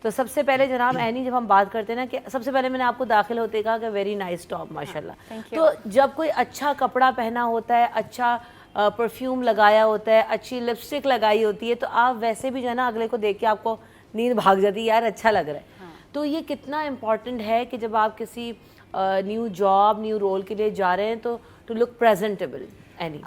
तो सबसे पहले जनाब एनी, जब हम बात करते हैं ना कि सबसे पहले मैंने आपको दाखिल होते कहा कि वेरी नाइस टॉप माशाल्लाह। तो जब कोई अच्छा कपड़ा पहना होता है, अच्छा परफ्यूम लगाया होता है, अच्छी लिपस्टिक लगाई होती है, तो आप वैसे भी जो है ना अगले को देख के आपको नींद भाग जाती है, यार अच्छा लग रहा है। तो ये कितना इम्पॉर्टेंट है कि जब आप किसी न्यू जॉब, न्यू रोल के लिए जा रहे हैं तो टू लुक प्रेजेंटेबल। एनी,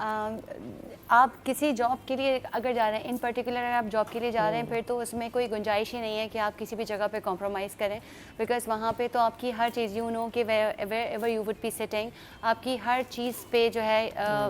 आप किसी जॉब के लिए अगर जा रहे हैं, इन पर्टिकुलर अगर आप जॉब के लिए जा रहे हैं, फिर तो उसमें कोई गुंजाइश ही नहीं है कि आप किसी भी जगह पे कॉम्प्रोमाइज़ करें, बिकॉज़ वहाँ पे तो आपकी हर चीज़, यू नो कि wherever you would be sitting, आपकी हर चीज़ पे जो है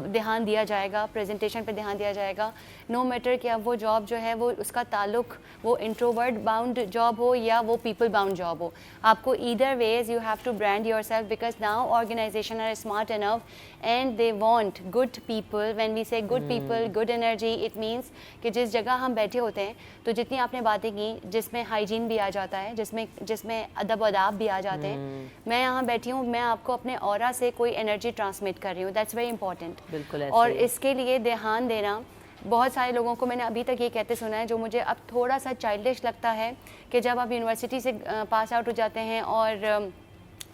ध्यान दिया जाएगा, प्रेजेंटेशन पे ध्यान दिया जाएगा। नो मैटर कि अब वो जॉब जो है वो उसका ताल्लुक वो इंट्रोवर्ट बाउंड जॉब हो या वो पीपल बाउंड जॉब हो, आपको either ways you have to brand yourself, because now organization are smart enough and they want good people. When we say good people, good energy, it means कि जिस जगह हम बैठे होते हैं, तो जितनी आपने बातें की, जिसमें हाइजीन भी आ जाता है, जिसमें अदब अदाब भी आ जाते हैं, मैं यहाँ बैठी हूँ, मैं आपको अपने ऑरा से कोई एनर्जी ट्रांसमिट कर रही हूँ, दैट्स वेरी इंपॉर्टेंट। बिल्कुल। और इसके लिए ध्यान देना, बहुत सारे लोगों को मैंने अभी तक ये कहते सुना है, जो मुझे अब थोड़ा सा चाइल्डिश लगता है, कि जब आप यूनिवर्सिटी से पास आउट हो जाते हैं और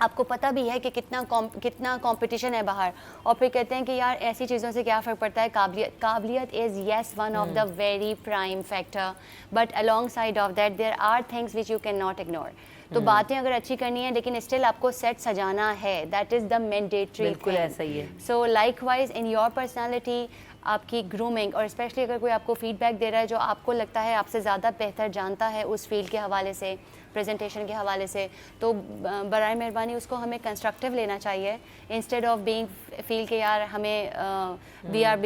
आपको पता भी है कि कितना कंपटीशन है बाहर, और फिर कहते हैं कि यार ऐसी चीज़ों से क्या फ़र्क पड़ता है, काबिलियत is yes one of the very prime factor, but alongside of that there are things which you can not ignore. तो बातें अगर अच्छी करनी है, लेकिन स्टिल आपको सेट सजाना है, दैट इज़ द मैंडेटरी। बिल्कुल ऐसा ही है। सो लाइकवाइज इन योर पर्सनैलिटी, आपकी ग्रूमिंग, और स्पेशली अगर कोई आपको फीडबैक दे रहा है जो आपको लगता है आपसे ज़्यादा बेहतर जानता है उस फील्ड के हवाले से, प्रेजेंटेशन के हवाले से, तो बराए मेहरबानी उसको हमें कंस्ट्रक्टिव लेना चाहिए, इंस्टेड ऑफ बीइंग फील के यार हमें वी आर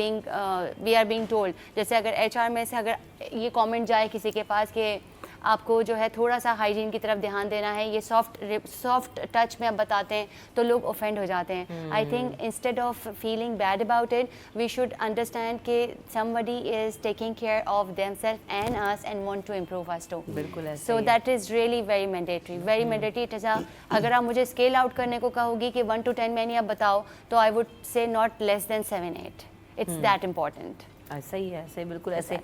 बीइंग टोल्ड। जैसे अगर HR में से अगर ये कमेंट जाए किसी के पास कि आपको जो है थोड़ा सा हाइजीन की तरफ ध्यान देना है, ये सॉफ्ट टच में आप बताते हैं, तो लोग ऑफेंड हो जाते हैं। I think instead of feeling bad about it, we should understand कि somebody is taking care of themselves and us and want to improve us too. बिल्कुल ऐसा so that is really very mandatory. It is अगर आप मुझे scale out करने को कहोगी कि 1 to 10 मैंने आप बताओ, तो I would say not less than 7-8। It's that important. ऐसा ही है, ऐसे बिल्कुल ऐसे।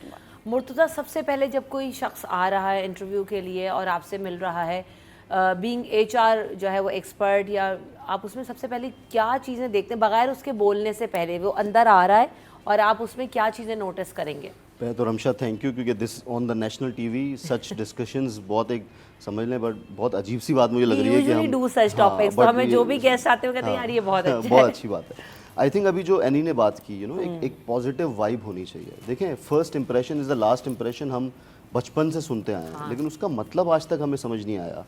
मुर्तज़ा, सबसे पहले जब कोई शख्स आ रहा है इंटरव्यू के लिए और आपसे मिल रहा है, बीइंग HR जो है वो एक्सपर्ट, या आप उसमें सबसे पहले क्या चीज़ें देखते हैं बगैर उसके बोलने से पहले, वो अंदर आ रहा है और आप उसमें क्या चीज़ें नोटिस करेंगे? पहले तो रमशा थैंक यू, क्योंकि this on the national TV such discussions बहुत एक समझ लें बट बहुत अजीब सी बात मुझे लग रही है कि हम डू सच टॉपिक्स, तो but हमें ये- जो भी गेस्ट आते हैं वो कहते हैं यार ये बहुत अच्छा बहुत है। अच्छी बात है। आई थिंक अभी जो एनी ने बात की एक पॉजिटिव वाइब होनी चाहिए। देखें, first impression is the last impression हम बचपन से सुनते आए हैं, लेकिन उसका मतलब आज तक हमें समझ नहीं आया।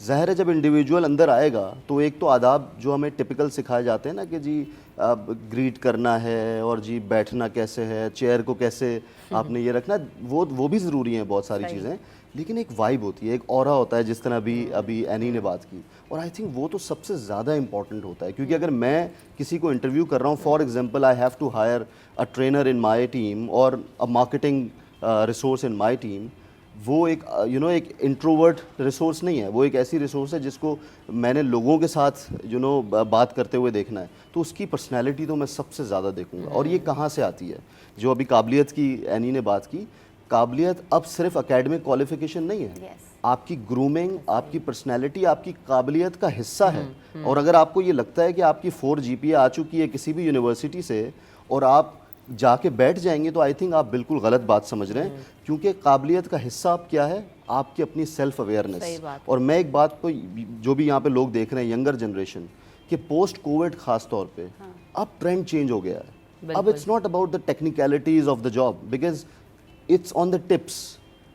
ज़ाहिर है जब इंडिविजुअल अंदर आएगा तो एक तो आदाब जो हमें टिपिकल सिखाए जाते हैं ना कि जी ग्रीट करना है और जी बैठना कैसे है, चेयर को कैसे आपने ये रखना, वो भी ज़रूरी है बहुत सारी चीज़ें, लेकिन एक वाइब होती है, एक ऑरा होता है, जिस तरह अभी एनी ने बात की, और आई थिंक वो तो सबसे ज़्यादा इंपॉर्टेंट होता है। क्योंकि अगर मैं किसी को इंटरव्यू कर रहा हूँ, for example I have to hire a trainer in my team और a marketing resource in my team, वो एक एक इंट्रोवर्ट रिसोर्स नहीं है, वो एक ऐसी रिसोर्स है जिसको मैंने लोगों के साथ बात करते हुए देखना है, तो उसकी पर्सनैलिटी तो मैं सबसे ज़्यादा देखूंगा। और ये कहाँ से आती है, जो अभी काबिलियत की एनी ने बात की, काबिलियत अब सिर्फ एकेडमिक क्वालिफिकेशन नहीं है, Yes. आपकी ग्रूमिंग, आपकी पर्सनैलिटी आपकी काबिलियत का हिस्सा है। और अगर आपको ये लगता है कि आपकी 4 GPA आ चुकी है किसी भी यूनिवर्सिटी से और आप जाके बैठ जाएंगे, तो आई थिंक आप बिल्कुल गलत बात समझ रहे हैं, क्योंकि काबिलियत का हिस्सा आप क्या है, आपकी अपनी सेल्फ सही अवेयरनेस। बात और मैं एक बात को, जो भी यहाँ पे लोग देख रहे हैं, यंगर जनरेशन, कि पोस्ट कोविड खास तौर पे अब ट्रेंड चेंज हो गया है। अब it's not about the technicalities of the job, because it's on the tips.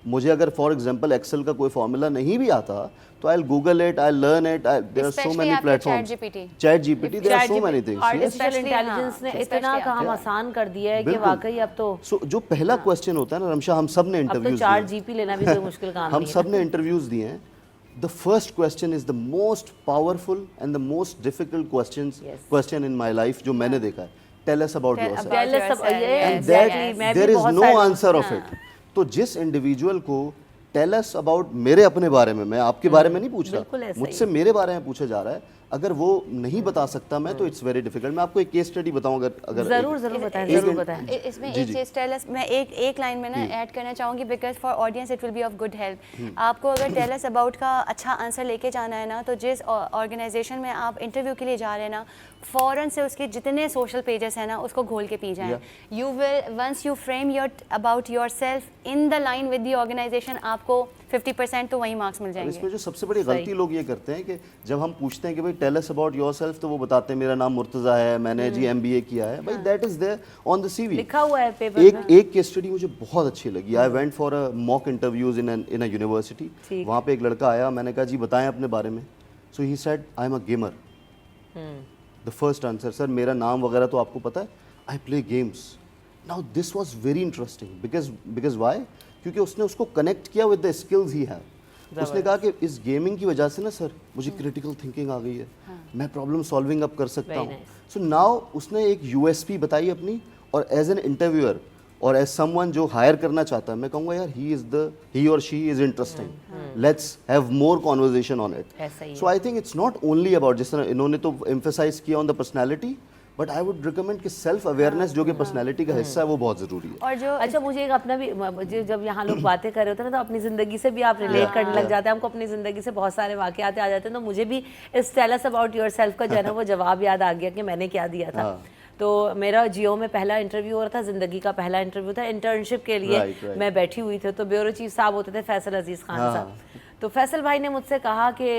मुझे अगर फॉर एग्जांपल एक्सेल का कोई फॉर्मूला नहीं भी आता तो I Google it, I learn it, there are so Especially many आपके platforms, ChatGPT. ChatGPT, there are so many things. Artificial Especially, intelligence ने हाँ, इतना especially काम आसान कर दिया है कि बिल्कुल। वाकई अब तो जो पहला क्वेश्चन होता है ना रमशा, हम सब ने अब तो इंटरव्यूज 4 GP लेना भी कोई मुश्किल काम हम नहीं है। सब ने इंटरव्यूज दिए हैं। The first question is the most powerful and the most difficult question in my life जो मैंने देखा है। Tell us about yourself, Tell us about- Yes, and exactly, मैं भी देयर इज बहुत नो सारे- आंसर ऑफ इट। तो जिस इंडिविजुअल को टेल अस अबाउट मेरे अपने बारे में, मैं आपके बारे में नहीं पूछ बिल्कुल रहा, ऐसा ही मुझसे मेरे बारे में पूछा जा रहा है, अगर वो नहीं बता सकता मैं, तो इट्स वेरी डिफिकल्ट। मैं आपको एक केस स्टडी बताऊं, अगर जरूर जरूर बताएं, एक- जरूर बताएं। इसमें एक चीज टेल अस, मैं एक लाइन में ना ऐड करना चाहूँगी, because for audience it will B of good help. आपको अगर टेल अस अबाउट का अच्छा आंसर लेके जाना है ना, तो जिस ऑर्गेनाइजेशन में आप इंटरव्यू के लिए जा रहे हैं ना, फ़ौरन से उसके जितने सोशल पेजेस हैं ना उसको घोल के पी जाएं। You will once you frame your about yourself in the line with the organisation, आपको 50% तो वही मार्क्स मिल और जाएंगे। इसमें जो सबसे बड़ी गलती लोग ये करते हैं कि जब हम पूछते हैं कि भाई टेल अस अबाउट योरसेल्फ, तो वो बताते हैं मेरा नाम मुर्तज़ा है, मैंने जी MBA किया है। भाई that is there on the CV, लिखा हुआ है पेपर में। एक केस स्टडी मुझे बहुत अच्छी लगी। I went for a mock interviews in a university. ठीक। वहाँ पे एक लड़का आया, मैंने कहा जी बताएं अपने बारे में। So he said I am a gamer. The first answer, sir मेरा नाम वगैरह तो आपको पता है, I play games. Now this was very interesting because why, क्योंकि उसने उसको कनेक्ट किया with the skills he have. उसने कहा कि इस गेमिंग की वजह से ना सर मुझे क्रिटिकल थिंकिंग आ गई है, मैं प्रॉब्लम सॉल्विंग अब कर सकता Very हूँ। nice. सो नाउ उसने एक USP बताई अपनी, और एज एन इंटरव्यूअर और एज समवन जो हायर करना चाहता है, मैं कहूँगा यार ही और she is interesting, let's have more conversation on it. ऐसा ही है। So I think it's not only about, जिस तरह इन्होंने तो एम्फेसाइज किया on the personality, but I would recommend कि सेल्फ अवेयरनेस जो कि पर्सनैलिटी का हिस्सा है वो बहुत ज़रूरी है। और जो अच्छा, मुझे एक अपना भी जब यहाँ लोग बातें कर रहे होते हैं ना, तो अपनी ज़िंदगी से भी आप रिलेट करने लग जाते हैं। हमको अपनी ज़िंदगी से बहुत सारे वाक़यात आ जाते हैं, तो मुझे भी इस टेल अस अबाउट योरसेल्फ का जो है ना वो जवाब याद आ गया कि मैंने क्या दिया था। तो मेरा जियो में पहला इंटरव्यू हो रहा था, ज़िंदगी का पहला इंटरव्यू था इंटर्नशिप के लिए। Right. मैं बैठी हुई थी, तो ब्यूरो चीफ साहब होते थे फैसल अजीज़ खान साहब। तो फैसल भाई ने मुझसे कहा कि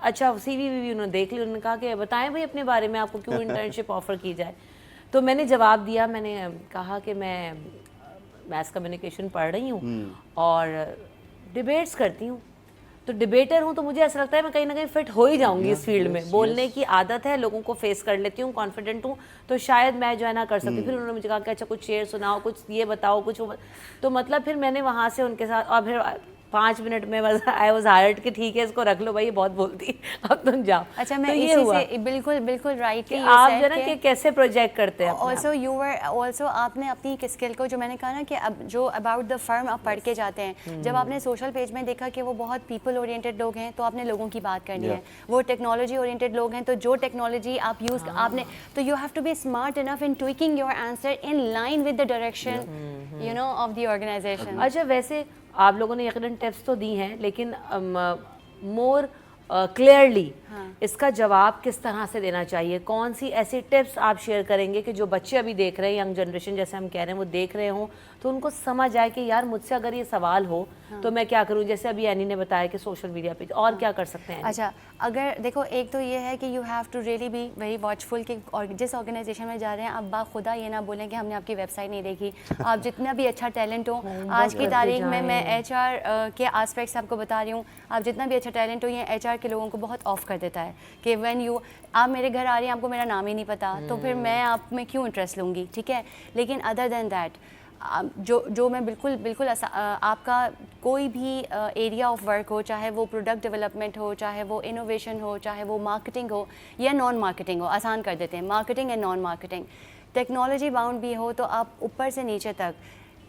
अच्छा CV उन्होंने देख ली, उन्होंने कहा कि बताएं भाई अपने बारे में, आपको क्यों इंटर्नशिप ऑफ़र की जाए। तो मैंने जवाब दिया, मैंने कहा कि मैं मैथ कम्युनिकेशन पढ़ रही हूँ और डिबेट्स करती हूँ, तो डिबेटर हूँ, तो मुझे ऐसा लगता है मैं कहीं ना कहीं फिट हो ही जाऊंगी इस फील्ड में। बोलने की आदत है, लोगों को फेस कर लेती हूँ, कॉन्फिडेंट हूँ, तो शायद मैं जो है ना कर सकती। फिर उन्होंने मुझे कहा कि अच्छा कुछ शेर सुनाओ, कुछ ये बताओ, कुछ वो तो मतलब फिर मैंने वहाँ से उनके साथ, और फिर 5 मिनट में बस आई वाज हायर्ड कि ठीक है इसको रख लो भाई, ये बहुत बोलती, अब तुम जाओ। अच्छा, तो मैं ये इसी हुआ से बिल्कुल राइट कि आप जो है ना कि कैसे प्रोजेक्ट करते हैं अपने ऑल्सो यू वर ऑल्सो, आपने अपनी एक स्किल को, जो मैंने कहा ना कि अब जो अबाउट द फर्म आप पढ़ के जाते हैं, जब आपने सोशल पेज में देखा कि वो बहुत पीपल ओरिएंटेड लोग हैं, तो आपने लोगों की बात करनी है। वो टेक्नोलॉजी ओरिएंटेड लोग हैं, तो जो टेक्नोलॉजी आप यूज़ आपने, तो you have to be smart enough in tweaking your answer in line with the direction you know of the organisation. अच्छा, वैसे आप लोगों ने यकीनन टिप्स तो दी हैं, लेकिन मोर क्लियरली इसका जवाब किस तरह से देना चाहिए, कौन सी ऐसी टिप्स आप शेयर करेंगे कि जो बच्चे अभी देख रहे हैं, यंग जनरेशन जैसे हम कह रहे हैं, वो देख रहे हों तो उनको समझ आए कि यार मुझसे अगर ये सवाल हो तो मैं क्या करूं, जैसे अभी एनी ने बताया कि सोशल मीडिया पे और क्या कर सकते हैं। अच्छा, अगर देखो एक तो ये है कि you have to really be very watchful कि और जिस ऑर्गेनाइजेशन में जा रहे हैं आप बाखुदा ये ना बोलें कि हमने आपकी वेबसाइट नहीं देखी। आप जितना भी अच्छा टैलेंट हो, आज की तारीख में मैं HR के आस्पेक्ट से आपको बता रही हूँ, आप जितना भी अच्छा टैलेंट हो, ये HR के लोगों को बहुत ऑफ कर देता है कि व्हेन यू आप मेरे घर आ रही हैं, आपको मेरा नाम ही नहीं पता, तो फिर मैं आप में क्यों इंटरेस्ट लूँगी, ठीक है। लेकिन अदर देन दैट जो मैं बिल्कुल आपका कोई भी एरिया ऑफ वर्क हो, चाहे वो प्रोडक्ट डेवलपमेंट हो, चाहे वो इनोवेशन हो, चाहे वो मार्केटिंग हो या नॉन मार्केटिंग हो, आसान कर देते हैं marketing and non marketing, technology bound भी हो, तो आप ऊपर से नीचे तक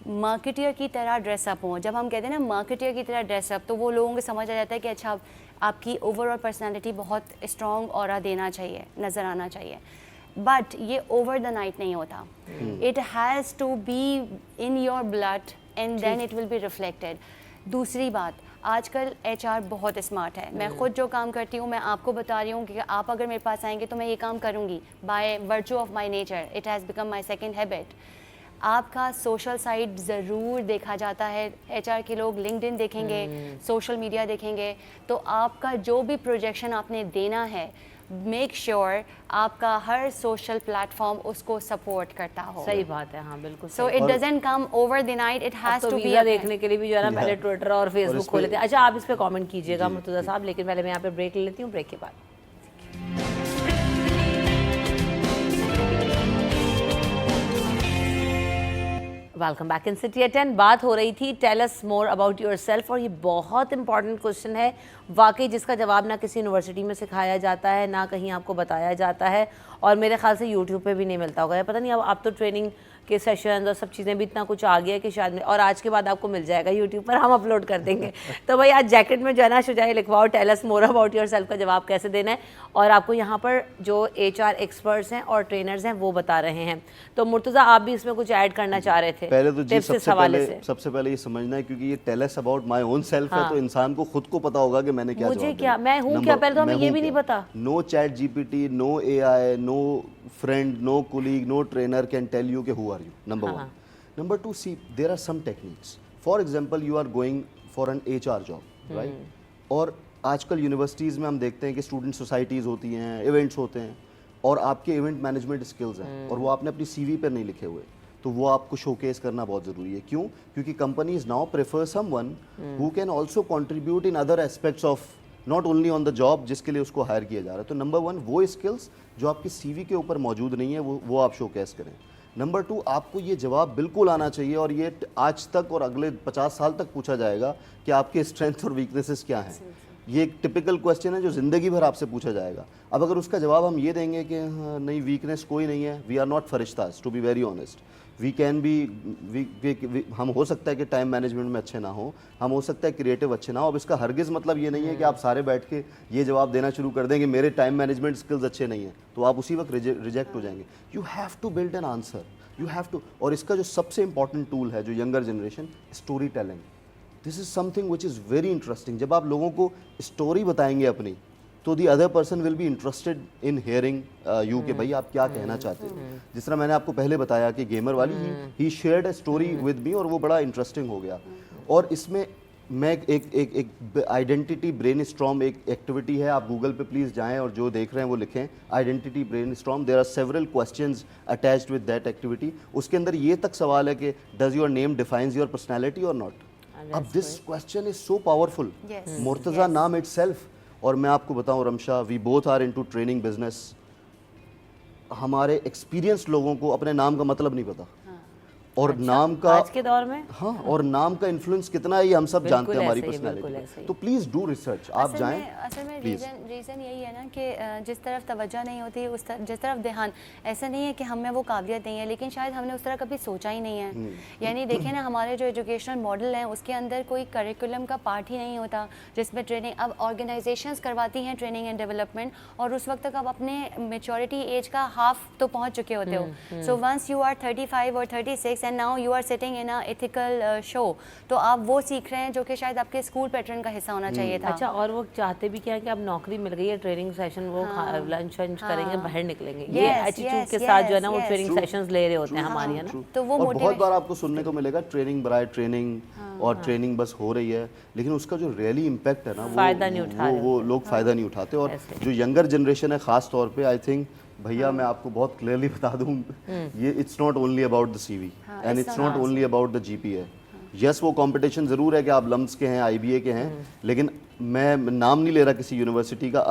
मार्केटियर की तरह ड्रेसअप हो। जब हम कहते हैं ना मार्केटियर की तरह ड्रेसअप, तो वो लोगों को समझ आ जाता है कि अच्छा आपकी ओवरऑल पर्सनैलिटी बहुत स्ट्रॉन्ग ऑरा देना चाहिए, नज़र आना चाहिए। बट ये ओवर द नाइट नहीं होता, it has to be in your blood and then it will be reflected. दूसरी बात, आजकल HR बहुत स्मार्ट है। मैं खुद जो काम करती हूँ, मैं आपको बता रही हूँ कि आप अगर मेरे पास आएंगे तो मैं ये काम करूँगी by virtue of my nature, it has become my second habit. आपका सोशल साइट ज़रूर देखा जाता है, HR के लोग लिंक्डइन देखेंगे, सोशल मीडिया देखेंगे, तो आपका जो भी प्रोजेक्शन आपने देना है, मेक श्योर आपका हर सोशल प्लेटफॉर्म उसको सपोर्ट करता हो। सही बात है, हाँ बिल्कुल। So it doesn't come over the night, it has to be. Visa देखने के लिए भी जो है ना पहले ट्विटर और फेसबुक खोले थे। अच्छा, आप इस पे कमेंट कीजिएगा मुर्तज़ा साहब, लेकिन पहले मैं यहाँ पे ब्रेक ले लेती हूँ, ब्रेक के बाद। Welcome back in city at 10। बात हो रही थी tell us more about yourself, और ये बहुत इंपॉर्टेंट क्वेश्चन है वाकई, जिसका जवाब ना किसी यूनिवर्सिटी में सिखाया जाता है, ना कहीं आपको बताया जाता है, और मेरे ख्याल से यूट्यूब पे भी नहीं मिलता होगा, पता नहीं। अब तो ट्रेनिंग के सेशन और सब चीज़ें भी इतना कुछ आ गया है कि शायद, और आज के बाद आपको मिल जाएगा यूट्यूब पर, हम अपलोड कर देंगे। तो भाई आज जैकेट में जो है ना शुजाई लिखवाओ tell us more about yourself का जवाब कैसे देना है, और आपको यहाँ पर जो HR एक्सपर्ट्स हैं और ट्रेनर्स हैं वो बता रहे हैं। तो मुर्तज़ा आप भी इसमें कुछ ऐड करना चाह रहे थे पहले तो जी सबसे पहले ये समझना है, क्योंकि ये tell us about my own self है, तो इंसान को खुद को पता होगा कि मैंने क्या मुझे जवाब क्या, मैं हूँ क्या, पहले तो हमें ये भी नहीं पता। No chat GPT, no AI, no friend, no colleague, no trainer can tell you कि who are you, number one. Number two, see there are some techniques. For example, you are going for an HR job, right, और आजकल universities में हम देखते हैं कि student societies होती हैं, इवेंट्स होते हैं, और आपके इवेंट मैनेजमेंट स्किल्स हैं और वो आपने अपनी CV पर नहीं लिखे हुए, तो वो आपको शोकेस करना बहुत ज़रूरी है। क्यों? क्योंकि companies now prefer someone who can also contribute in other aspects of, not only on the job जिसके लिए उसको हायर किया जा रहा है। तो नंबर वन, वो स्किल्स जो आपकी CV के ऊपर मौजूद नहीं है वो आप शोकेस करें। नंबर टू, आपको ये जवाब बिल्कुल आना चाहिए, और ये आज तक और अगले 50 साल तक पूछा जाएगा कि आपके स्ट्रेंथ और वीकनेसेस क्या हैं। ये एक टिपिकल क्वेश्चन है जो ज़िंदगी भर आपसे पूछा जाएगा। अब अगर उसका जवाब हम ये देंगे कि हाँ, नहीं वीकनेस कोई नहीं है, वी आर नॉट फरिश्तास, to be very honest, we can be, हम हो सकता है कि टाइम मैनेजमेंट में अच्छे ना हो, हम हो सकता है क्रिएटिव अच्छे ना हो। अब इसका हरगिज़ मतलब ये नहीं है कि आप सारे बैठ के ये जवाब देना शुरू कर देंगे मेरे टाइम मैनेजमेंट स्किल्स अच्छे नहीं हैं, तो आप उसी वक्त रिजेक्ट हो जाएंगे। You have to build an answer, you have to. और इसका जो सबसे इंपॉर्टेंट टूल है जो younger generation, story telling, this is something which is very interesting. जब आप लोगों को स्टोरी बताएंगे अपनी, तो the other person will be interested in hearing you कि भाई आप क्या कहना चाहते हो। जिस तरह मैंने आपको पहले बताया कि गेमर वाली he shared a story with me, और वो बड़ा इंटरेस्टिंग हो गया। और इसमें मैं एक आइडेंटिटी ब्रेन स्ट्रॉम एक एक्टिविटी है, आप गूगल पे प्लीज़ जाएं और जो देख रहे हैं वो लिखें identity brain storm. There are several questions attached with that activity. उसके अंदर ये तक सवाल है कि does your name defines your personality और नॉट। अब this question is so powerful, Murtaza नाम इटसेल्फ। और मैं आपको बताऊं Ramsha, we both are into training business. हमारे एक्सपीरियंस लोगों को अपने नाम का मतलब नहीं पता, और अच्छा, नाम का आज के दौर में, हाँ, और नाम का इन्फ्लुएंस कितना है ये हम सब जानते हैं हमारी पर्सनैलिटी। तो प्लीज डू रिसर्च, आप जाएं। असल में प्लीज रीज़न यही है ना कि जिस तरफ तवज्जो नहीं होती जिस तरफ ध्यान, ऐसा नहीं है कि हम में वो काबिलियत नहीं है, लेकिन शायद हमने उस तरह कभी सोचा ही नहीं है। यानी देखें ना, हमारे जो एजुकेशनल मॉडल हैं उसके अंदर कोई करिकुलम का पार्ट ही नहीं होता जिसमें ट्रेनिंग, अब ऑर्गेनाइजेशंस करवाती हैं ट्रेनिंग एंड डेवलपमेंट, और उस वक्त तक आप अपने मेच्योरिटी एज का हाफ तो पहुँच चुके होते हो। सो वंस यू आर 35 और 36 place and now you are sitting in a ethical show, तो आप वो सीख रहे हैं जो कि शायद आपके स्कूल पैटर्न का हिस्सा होना चाहिए था। अच्छा, और वो चाहते भी क्या है कि अब नौकरी मिल गई है, ट्रेनिंग सेशन वो लंच वंच करेंगे, बाहर निकलेंगे, ये Yes, एटीट्यूड के yes, साथ जो है ना वो yes, ट्रेनिंग True. सेशंस ले रहे होते हैं हमारी, है ना। True. तो वो और बहुत motivation- बार आपको सुनने को मिलेगा ट्रेनिंग बराए ट्रेनिंग और ट्रेनिंग बस हो रही है, लेकिन उसका जो रियली इम्पैक्ट है ना फायदा नहीं उठा रहे वो लोग फायदा नहीं उठाते। और ऐसे। जो यंगर जनरेशन है खास तौर पे, आई थिंक भैया मैं आपको बहुत क्लियरली बता दूं, ये it's not only about the CV and it's not only about the GPA. Yes, वो कंपटीशन जरूर है कि आप लम्स के हैं, आईबीए के हैं, लेकिन मैं नाम नहीं ले रहा किसी यूनिवर्सिटी का,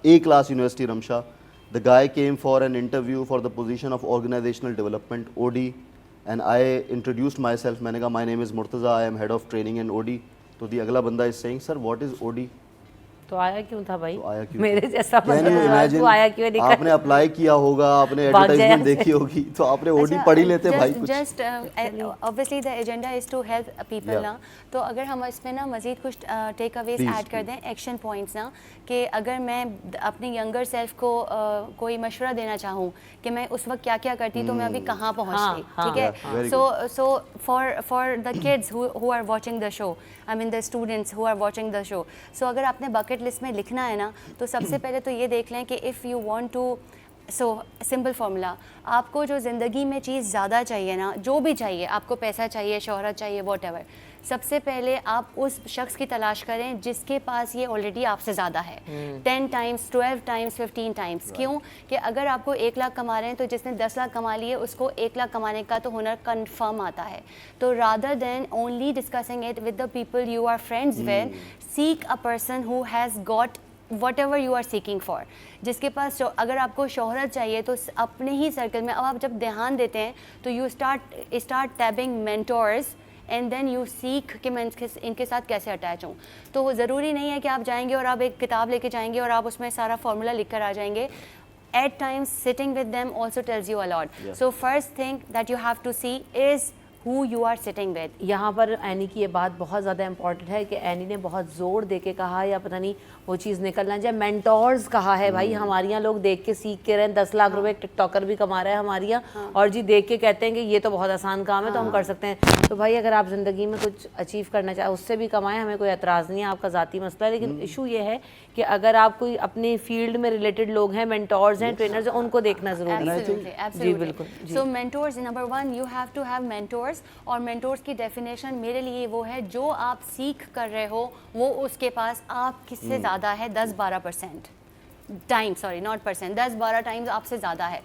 a class university Ramsha, the guy came for an interview for the position of organizational development, OD, and I introduced myself, मैंने कहा my name is Murtaza, I am head of training in OD, तो the अगला बंदा is saying sir what is OD, तो आया क्यों था भाई, तो आया क्यों मेरे जैसा Can you बंदा imagine? तू आया क्यों नहीं कर- आपने अप्लाई किया होगा, आपने भाग जाए एडवर्टाइजमेंट ऐसे। देखी होगी, तो आपने OD पढ़ ही लेते भाई कुछ। Just obviously the agenda is to help people Yeah. ना, तो अगर हम इसमें ना मजीद कुछ टेक अवेज Please, ऐड कर दें, एक्शन पॉइंट्स ना, कि अगर मैं अपनी यंगर सेल्फ को कोई मशवरा देना चाहूँ कि मैं उस वक्त क्या क्या करती तो मैं अभी कहाँ पहुँचती, हाँ, ठीक है। yeah, very so for the kids who are watching the show, I mean the students who are watching the show, so अगर आपने बकेट लिस्ट में लिखना है ना, तो सबसे पहले तो ये देख लें कि if you want to, so simple formula, आपको जो ज़िंदगी में चीज़ ज़्यादा चाहिए ना, जो भी चाहिए, आपको पैसा चाहिए, शोहरत चाहिए, वॉटएवर, सबसे पहले आप उस शख्स की तलाश करें जिसके पास ये ऑलरेडी आपसे ज़्यादा है, 10 टाइम्स, 12 टाइम्स, 15 टाइम्स। क्यों कि अगर आपको 1 लाख कमा रहे हैं तो जिसने 10 लाख कमा लिए उसको 1 लाख कमाने का तो हुनर कन्फर्म आता है। तो rather than only discussing it with the people you are friends with, seek a person who has got whatever you are seeking for, जिसके पास अगर आपको शोहरत चाहिए तो अपने ही सर्कल में, अब आप जब ध्यान देते हैं तो you start tapping mentors and then you सीख कि मैं इनके साथ कैसे अटैच हूँ। तो ज़रूरी नहीं है कि आप जाएंगे और आप एक किताब लेके जाएंगे और आप उसमें सारा फार्मूला लिख कर आ जाएंगे। At times sitting with them also tells you a lot. So first thing that you have to see is who you are sitting with. यहाँ पर एनी की ये बात बहुत ज़्यादा इम्पॉर्टेंट है कि एनी ने बहुत ज़ोर दे के कहा, या पता नहीं वो चीज़ निकलना चाहिए, मेंटोर्स कहा है भाई। हमारे यहाँ लोग देख के सीख के रहे हैं, 10 लाख रुपए टिकटॉकर भी कमा रहा है हमारे यहाँ, और जी देख के कहते हैं कि ये तो बहुत आसान काम है तो हम कर सकते हैं। तो भाई अगर आप ज़िंदगी में कुछ अचीव करना चाहें, उससे भी कमाएं, हमें कोई एतराज़ नहीं है, आपका ज़ाती मसला है। लेकिन इशू ये है कि अगर आप कोई अपने फील्ड में रिलेटेड लोग हैं, मेंटोर्स हैं, ट्रेनर्स हैं, उनको देखना ज़रूरी है। Absolutely, जी absolutely. बिल्कुल जी। So mentors, number one, you have to have mentors, और mentors की डेफिनेशन मेरे लिए वो है जो आप सीख कर रहे हो वो उसके पास आप किससे ज़्यादा है, 10-12% time, sorry not percent, 10-12 times आपसे ज़्यादा है।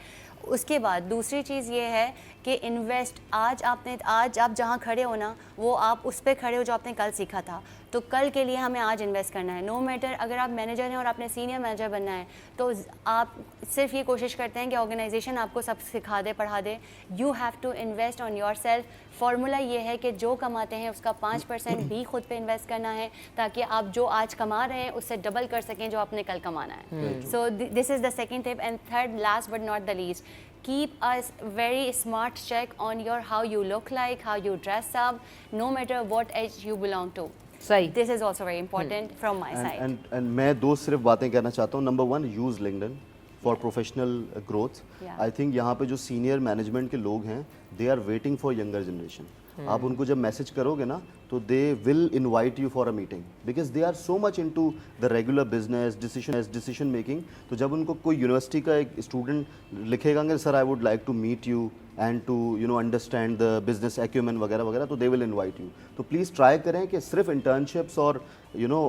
उसके बाद दूसरी चीज़ ये है कि इन्वेस्ट, आज आप जहाँ खड़े हो ना, वो आप उस पर खड़े हो जो आपने कल सीखा था। तो कल के लिए हमें आज इन्वेस्ट करना है। नो मैटर अगर आप मैनेजर हैं और आपने सीनियर मैनेजर बनना है, तो आप सिर्फ ये कोशिश करते हैं कि ऑर्गेनाइजेशन आपको सब सिखा दे, पढ़ा दे। You have to invest on yourself. Formula ये है कि जो कमाते हैं उसका 5% भी खुद पे इन्वेस्ट करना है, ताकि आप जो आज कमा रहे हैं उससे डबल कर सकें जो आपने कल कमाना है। So this is the second tip. And third, last but not the least, keep a very smart check on your how you look like, how you dress up, no matter what age you belong to. सही। This is also very important from my side. And मैं दो सिर्फ बातें कहना चाहता हूँ। Number one, use LinkedIn for professional growth. Yeah. I think यहाँ पे जो सीनियर मैनेजमेंट के लोग हैं, they are waiting for younger generation. आप उनको जब मैसेज करोगे ना, तो they will invite you for a meeting, because they are so much into the regular business decision making. तो जब उनको कोई यूनिवर्सिटी का एक स्टूडेंट लिखेगा कि sir I would like to meet you and to understand the business acumen वगैरह वगैरह, तो दे विल इनवाइट यू। तो प्लीज़ ट्राई करें कि सिर्फ इंटर्नशिप्स और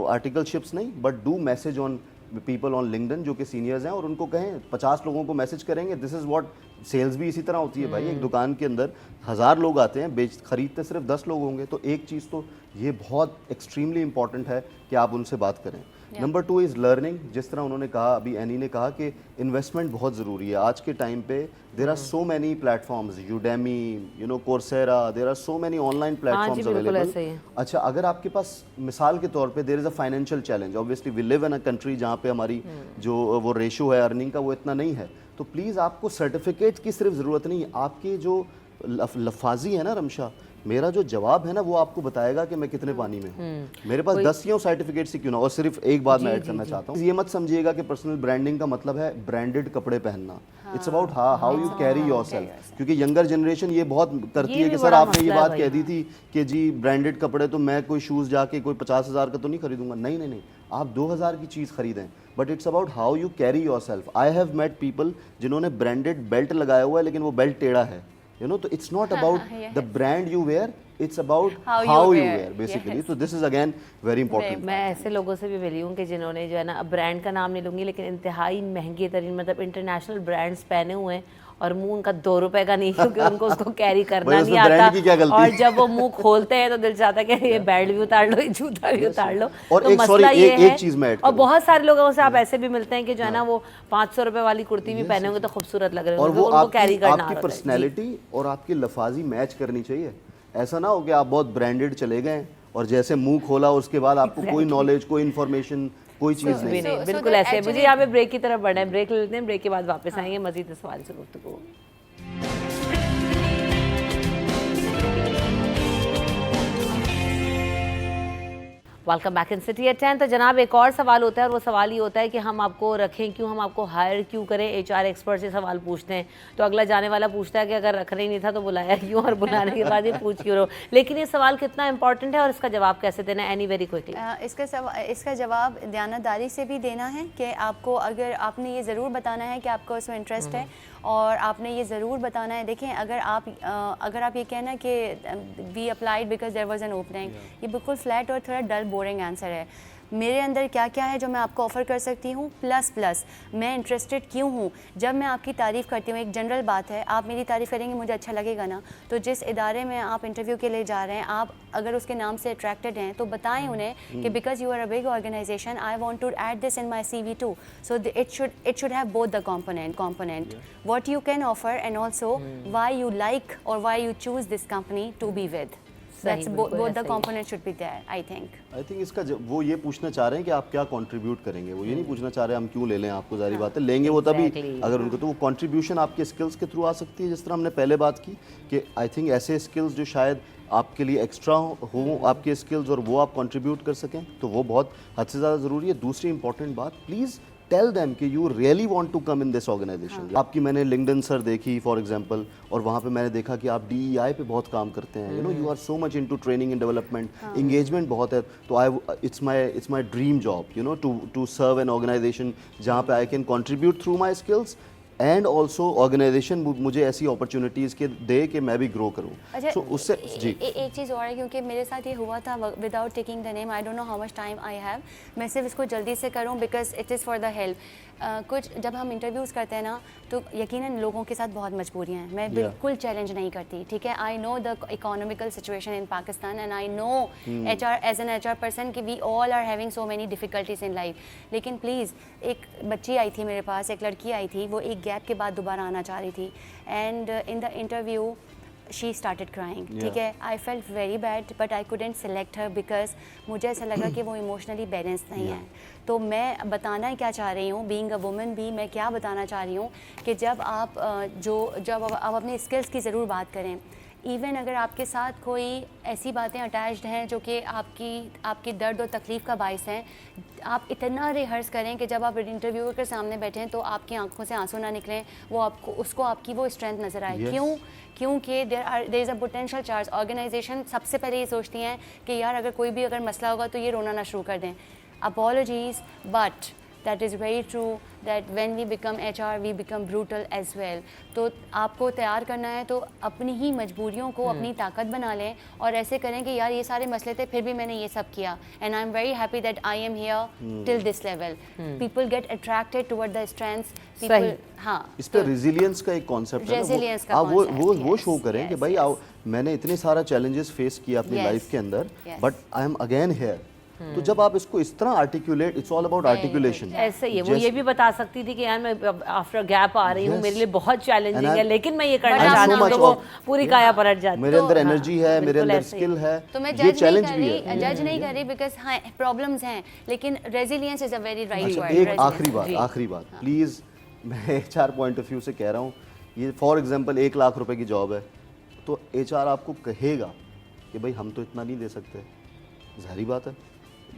आर्टिकलशिप्स नहीं, but do message on people on LinkedIn जो कि सीनियर्स हैं, और उनको कहें 50 लोगों को मैसेज करेंगे। दिस इज़ व्हाट सेल्स भी इसी तरह होती है भाई। एक दुकान के अंदर 1000 लोग आते हैं, खरीदते सिर्फ 10 लोग होंगे। तो एक चीज़ तो ये बहुत एक्सट्रीमली इंपॉर्टेंट है कि आप उनसे बात करें। Number 2 is learning. जिस तरह उन्होंने कहा, अभी एनी ने कहा कि इन्वेस्टमेंट बहुत ज़रूरी है आज के टाइम पे। There are so many platforms, Udemy, Coursera, there are so many online platforms available. अच्छा, अगर आपके पास मिसाल के तौर पे there is a financial challenge, obviously we live in a country जहाँ पे हमारी जो वो रेशो है अर्निंग का वो इतना नहीं है, तो प्लीज़ आपको सर्टिफिकेट की सिर्फ ज़रूरत नहीं, आपकी जो लफाजी है ना रमशा, मेरा जो जवाब है ना वो आपको बताएगा कि मैं कितने पानी में हूँ। मेरे पास 10 सर्टिफिकेट से क्यों ना। और सिर्फ एक बात मैं ऐड करना चाहता हूँ, ये मत समझिएगा कि पर्सनल ब्रांडिंग का मतलब है ब्रांडेड कपड़े पहनना। It's about how you carry yourself. क्योंकि यंगर जनरेशन ये बहुत करती है कि सर आपने ये बात कह दी थी कि जी ब्रांडेड कपड़े, तो मैं कोई शूज़ जाके कोई 50,000 का तो नहीं खरीदूंगा। नहीं नहीं नहीं, आप 2000 की चीज़ खरीदें, but it's about how you carry yourself. I have met people जिन्होंने ब्रांडेड बेल्ट लगाया हुआ है लेकिन वो बेल्ट टेढ़ा है, यू नो। तो it's not about the brand you wear, it's about how you wear basically. तो this is again very important. मैं ऐसे लोगों से भी मिली हूँ कि जिन्होंने जो है ना, अब ब्रांड का नाम नहीं लूँगी, लेकिन इंतहाई महंगे तरीन मतलब इंटरनेशनल ब्रांड्स पहने हुए हैं और मुंह उनका 2 रुपए का नहीं, क्योंकि उनको उसको कैरी करना नहीं आता। और जब वो मुंह खोलते हैं तो दिल चाहता है कि ये बेल्ट भी उतार लो, ये जूता भी उतार लो। और तो एक मसला ये है, चीज मैं ऐड और बहुत सारे लोगों से आप ऐसे भी मिलते हैं कि जो है ना वो 500 रुपए वाली कुर्ती भी पहने होंगे तो खूबसूरत लग रहे हैं, और वो उनको कैरी करना आपकी पर्सनैलिटी और आपकी लफाजी मैच करनी चाहिए। ऐसा ना हो कि आप बहुत ब्रांडेड चले गए और जैसे मुंह खोला उसके बाद आपको कोई नॉलेज, कोई इन्फॉर्मेशन, कोई चीज़ नहीं। बिल्कुल ऐसे। मुझे यहाँ पे ब्रेक की तरफ बढ़ना है, ब्रेक ले लेते हैं, ब्रेक के बाद वापस आएंगे, मजीद इस सवाल से गुफ्तगू होगी। Welcome back in city at 10। तो जनाब एक और सवाल होता है, और वो सवाल ये होता है कि हम आपको रखें क्यों, हम आपको हायर क्यों करें। एचआर एक्सपर्ट से सवाल पूछते हैं तो अगला जाने वाला पूछता है कि अगर रखना ही नहीं था तो बुलाया क्यों, और बुलाने के बाद ये पूछ क्यों रहो। लेकिन ये सवाल कितना इंपॉर्टेंट है और इसका जवाब कैसे देना है, एनी वेरी क्विकली। इसका जवाब दयानतदारी से भी देना है कि आपको, अगर आपने ये ज़रूर बताना है कि आपको उसमें इंटरेस्ट है, और आपने ये ज़रूर बताना है। देखें, अगर आप ये कहना कि we applied because there was an opening, ये बिल्कुल फ्लैट और थोड़ा डल बोरिंग आंसर है। मेरे अंदर क्या क्या है जो मैं आपको ऑफ़र कर सकती हूँ, प्लस मैं इंटरेस्टेड क्यों हूँ। जब मैं आपकी तारीफ़ करती हूँ, एक जनरल बात है, आप मेरी तारीफ़ करेंगे मुझे अच्छा लगेगा ना। तो जिस इदारे में आप इंटरव्यू के लिए जा रहे हैं, आप अगर उसके नाम से अट्रैक्टेड हैं तो बताएं उन्हें कि because you are a big organisation, I want to add this in my CV too, so it should have both the component what you can offer and also why you like or why you choose this company to be with. That's both the components should be there, I think. इसका वो ये पूछना चाह रहे हैं कि आप क्या कंट्रीब्यूट करेंगे, वो ये नहीं पूछना चाह रहे हम क्यों ले लें आपको। जारी बात है लेंगे वो तभी अगर उनको, तो वो कंट्रीब्यूशन आपके स्किल्स के थ्रू आ सकती है। जिस तरह हमने पहले बात की कि आई थिंक ऐसे स्किल्स जो शायद आपके लिए एक्स्ट्रा हो आपके स्किल्स, और वो आप कंट्रीब्यूट कर सकें, तो वो बहुत हद से ज़्यादा ज़रूरी है। दूसरी इंपॉर्टेंट बात, प्लीज़ टेल देम कि you really want to come in this organisation. आपकी मैंने लिंक्डइन सर देखी फॉर एग्जांपल, और वहाँ पे मैंने देखा कि आप DEI पे बहुत काम करते हैं। You know, you are so much into training and development, engagement बहुत है। तो it's my dream job, you know, to serve an organisation जहाँ पे I can contribute through my skills, and also organisation मुझे ऐसी अपॉर्चुनिटीज़ के दे कि मैं भी ग्रो करूँ। अच्छा, so, उससे जी एक चीज़ और है, क्योंकि मेरे साथ ये हुआ था, without taking the name, I don't know how much time I have, मैं सिर्फ इसको जल्दी से करूँ because it is for the help. कुछ जब हम इंटरव्यूज़ करते हैं ना, तो यकीनन लोगों के साथ बहुत मजबूरियाँ हैं, मैं बिल्कुल चैलेंज नहीं करती, ठीक है। I know the economical situation in Pakistan and I know as an HR person कि we all are having so many difficulties in life. लेकिन प्लीज़, एक बच्ची आई थी मेरे पास, एक लड़की आई थी, वो एक गैप के बाद दोबारा आना चाह रही थी, and in the interview she started crying, ठीक है। I felt very bad but I couldn't select her because मुझे ऐसा लगा कि वो इमोशनली बैलेंस नहीं है। तो मैं बताना क्या चाह रही हूँ, बीइंग अ वुमन भी, मैं क्या बताना चाह रही हूँ कि जब आप जब आप अपने स्किल्स की ज़रूर बात करें, इवन अगर आपके साथ कोई ऐसी बातें अटैच्ड हैं जो कि आपकी दर्द और तकलीफ़ का बायस हैं, आप इतना रिहर्स करें कि जब आप इंटरव्यूअर के सामने बैठें तो आपकी आंखों से आंसू ना निकलें, वो आपकी वो स्ट्रेंथ नज़र आए। क्योंकि there is a potential charge. Organisation सबसे पहले ये सोचती हैं कि यार अगर मसला होगा तो ये रोना ना शुरू कर दें। Apologies, but that is very true that when we become HR we become brutal as well. तो आपको तैयार करना है तो अपनी ही मजबूरियों को अपनी ताकत बना लें और ऐसे करें कि यार ये सारे मसले थे फिर भी मैंने ये सब किया, and I'm very happy that I am here till this level. People get attracted toward the strengths. People, हाँ, इस पे रेजिलियंस का एक कॉन्सेप्ट है ना, आप वो शो करें कि भाई मैंने इतने सारा चैलेंजेस फेस किया अपनी लाइफ के अंदर, but I am again here. तो जब आप इसको इस तरह articulate, it's all about articulation. ऐसे ही है, वो ये भी बता सकती थी कि यार मैं आफ्टर गैप आ रही हूँ, मेरे लिए बहुत चैलेंजिंग है, लेकिन मैं ये करना चाहती हूँ, तो वो पूरी काया पलट जाती है। मेरे अंदर एनर्जी है, मेरे अंदर स्किल है, तो मैं ये चैलेंज भी है। जज नहीं कर रही बिकॉज हाँ प्रॉब्लम्स हैं, लेकिन resilience is a very right word. एक आखिरी बात प्लीज, मैं HR पॉइंट ऑफ व्यू से कह रहा हूँ, ये फॉर एग्जांपल 1 लाख रुपए की जॉब है, तो HR आपको कहेगा कि भाई हम तो इतना नहीं दे सकते, ज़ाहिरी बात है,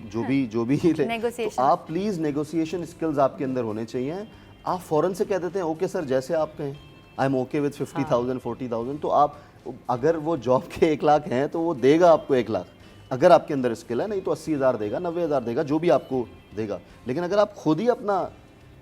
जो भी ले। Negotiation. तो आप प्लीज़ नेगोशिएशन स्किल्स आपके अंदर होने चाहिए। आप फ़ौरन से कह देते हैं ओके सर, जैसे आप कहें, आई एम ओके विद 50,000 40,000, तो आप अगर वो जॉब के 1 लाख हैं तो वो देगा आपको 1 लाख, अगर आपके अंदर स्किल है, नहीं तो 80,000 देगा, 90,000 देगा, जो भी आपको देगा। लेकिन अगर आप खुद ही अपना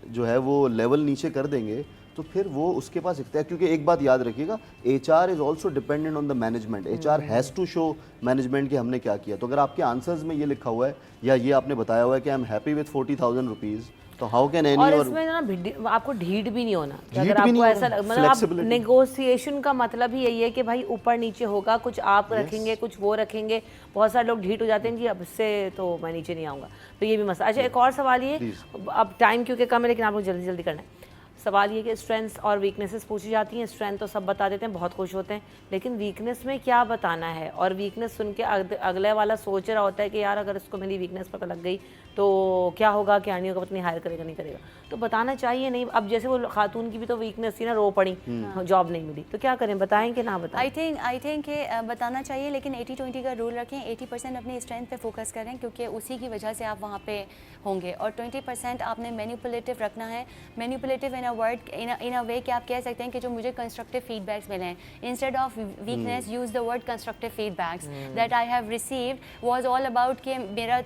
जो है वो लेवल नीचे कर देंगे तो फिर वो उसके पास इख्तियार, क्योंकि एक बात याद रखिएगा, HR is also dependent on the management. HR has to show management कि हमने क्या किया। तो अगर आपके आंसर्स में ये लिखा हुआ है या ये आपने बताया हुआ है कि I am happy with 40,000 rupees, तो हाउ कैन एनी और और इसमें ना आपको ढीठ भी नहीं होना। ढीठ अगर भी आपको नहीं ऐसा होना, मतलब आप flexibility। नेगोशिएशन का मतलब ही यही है कि भाई ऊपर नीचे होगा, कुछ आप रखेंगे, कुछ वो रखेंगे। बहुत सारे लोग ढीठ हो जाते हैं जी, अब इससे तो मैं नीचे नहीं आऊँगा, तो ये भी मसला। अच्छा, एक और सवाल ये, अब टाइम क्योंकि कम है लेकिन आप लोग जल्दी जल्दी करना है। सवाल ये कि स्ट्रेंथ्स और वीकनेसेस पूछी जाती हैं। स्ट्रेंथ तो सब बता देते हैं, बहुत खुश होते हैं, लेकिन वीकनेस में क्या बताना है? और वीकनेस सुन के अगले वाला सोच रहा होता है कि यार अगर इसको मेरी वीकनेस पता लग गई तो क्या होगा, क्या नहीं होगा, पता नहीं हायर करेगा नहीं करेगा। तो बताना चाहिए नहीं। अब जैसे वो खातून की भी तो वीकनेस थी ना, रो पड़ी, जॉब नहीं मिली, तो क्या करें, बताएं कि ना बताएं? आई थिंक बताना चाहिए, लेकिन 80-20 का रूल रखें। 80% अपनी स्ट्रेंथ पे फोकस करें क्योंकि उसी की वजह से आप वहाँ पे होंगे, और 20% आपने मैनिपुलेटिव रखना है। मैनिपुलेटिव इन अ वर्ड, इन अ वे कि आप कह सकते हैं कि जो मुझे कंस्ट्रक्टिव फीडबैक्स मिले हैं, instead of weakness use the word constructive feedbacks that I have received was all about कि मेरा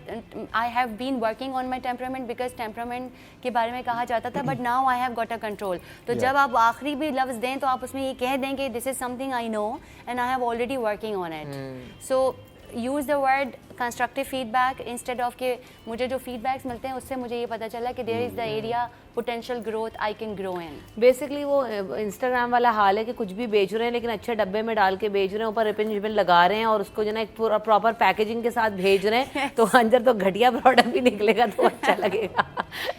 I have been working on my temperament, because temperament के बारे में कहा जाता था, but now I have got a control. तो जब आप आखिरी भी लफ्ज़ दें तो आप उसमें ये कह दें कि this is something I know and I have already working on it. So use the word constructive feedback instead of कि मुझे जो फीडबैक्स मिलते हैं उससे मुझे ये पता चला कि there is the area potential growth I can grow in. Basically वो इंस्टाग्राम वाला हाल है कि कुछ भी बेच रहे हैं लेकिन अच्छे डब्बे में डाल के बेच रहे हैं, ऊपर रिबन रिबन लगा रहे हैं और उसको जो ना एक पूरा प्रॉपर पैकेजिंग के साथ भेज रहे हैं, तो अंदर तो घटिया प्रोडक्ट भी निकलेगा तो अच्छा लगेगा।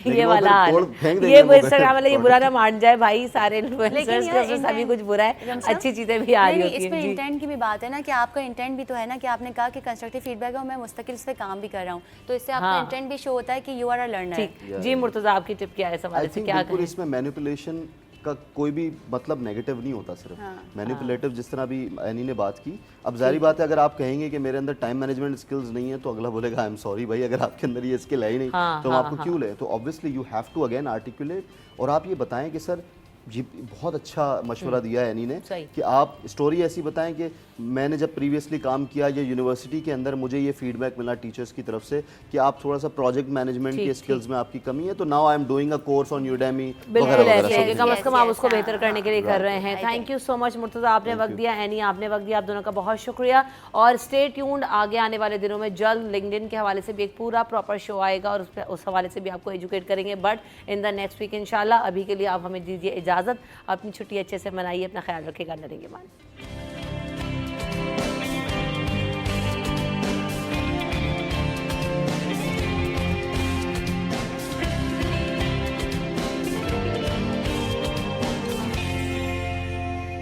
ये वाला हाल है। ये इंस्टाग्राम वाला ये बुरा ना मान जाए भाई, सारे इन्फ्लुएंसर्स के सभी कुछ बुरा है, अच्छी चीजें भी आ रही होती हैं। इसमें इंटेंट की भी बात है ना कि आपका इंटेंट भी तो है ना कि आपने कहा कि कंस्ट्रक्टिव फीडबैक है और मैं मुस्तकिल इस पे काम भी कर रहा हूँ, तो इससे आपका इंटेंट भी शो होता है कि यू आर अ लर्नर। ठीक जी, मुर्तजा आपकी टिप क्या है सवाल से, क्या कहें? इसमें मैनिपुलेशन का कोई भी मतलब नेगेटिव नहीं होता, सिर्फ मैनिपुलेटिव जिस तरह अभी एनी ने बात की। अब जारी बात है, अगर आप कहेंगे कि मेरे अंदर टाइम मैनेजमेंट स्किल्स नहीं है तो अगला बोलेगा आई एम सॉरी भाई, अगर आपके अंदर ये स्किल है ही नहीं तो हम आपको क्यों लें। तो obviously you have to again articulate, और आप ये बताएं कि सर जी बहुत अच्छा मशवरा दिया है एनी ने कि आप स्टोरी ऐसी बताएं कि मैंने जब प्रीवियसली काम किया या यूनिवर्सिटी के अंदर मुझे ये फीडबैक मिला टीचर्स की तरफ से कि आप थोड़ा सा प्रोजेक्ट मैनेजमेंट के स्किल्स में आपकी कमी है, तो now I am doing a course on Udemy बिल्कुल ऐसे है कि कम से कम आप उसको बेहतर करने के लिए कर रहे हैं। Thank you so much Murtaza, आपने वक्त दिया, एनी आपने वक्त दिया, आप दोनों का बहुत शुक्रिया। और स्टे ट्यून्ड, आगे आने वाले दिनों में जल्द लिंक्डइन के हवाले से भी एक पूरा प्रॉपर शो आएगा और उस हवाले से भी आपको एजुकेट करेंगे, but in the next week इंशाल्लाह। अभी के लिए आप हमें दीजिए इजाज़त, अपनी छुट्टी अच्छे से मनाइए, अपना ख्याल रखिएगा, नरेंगे मान।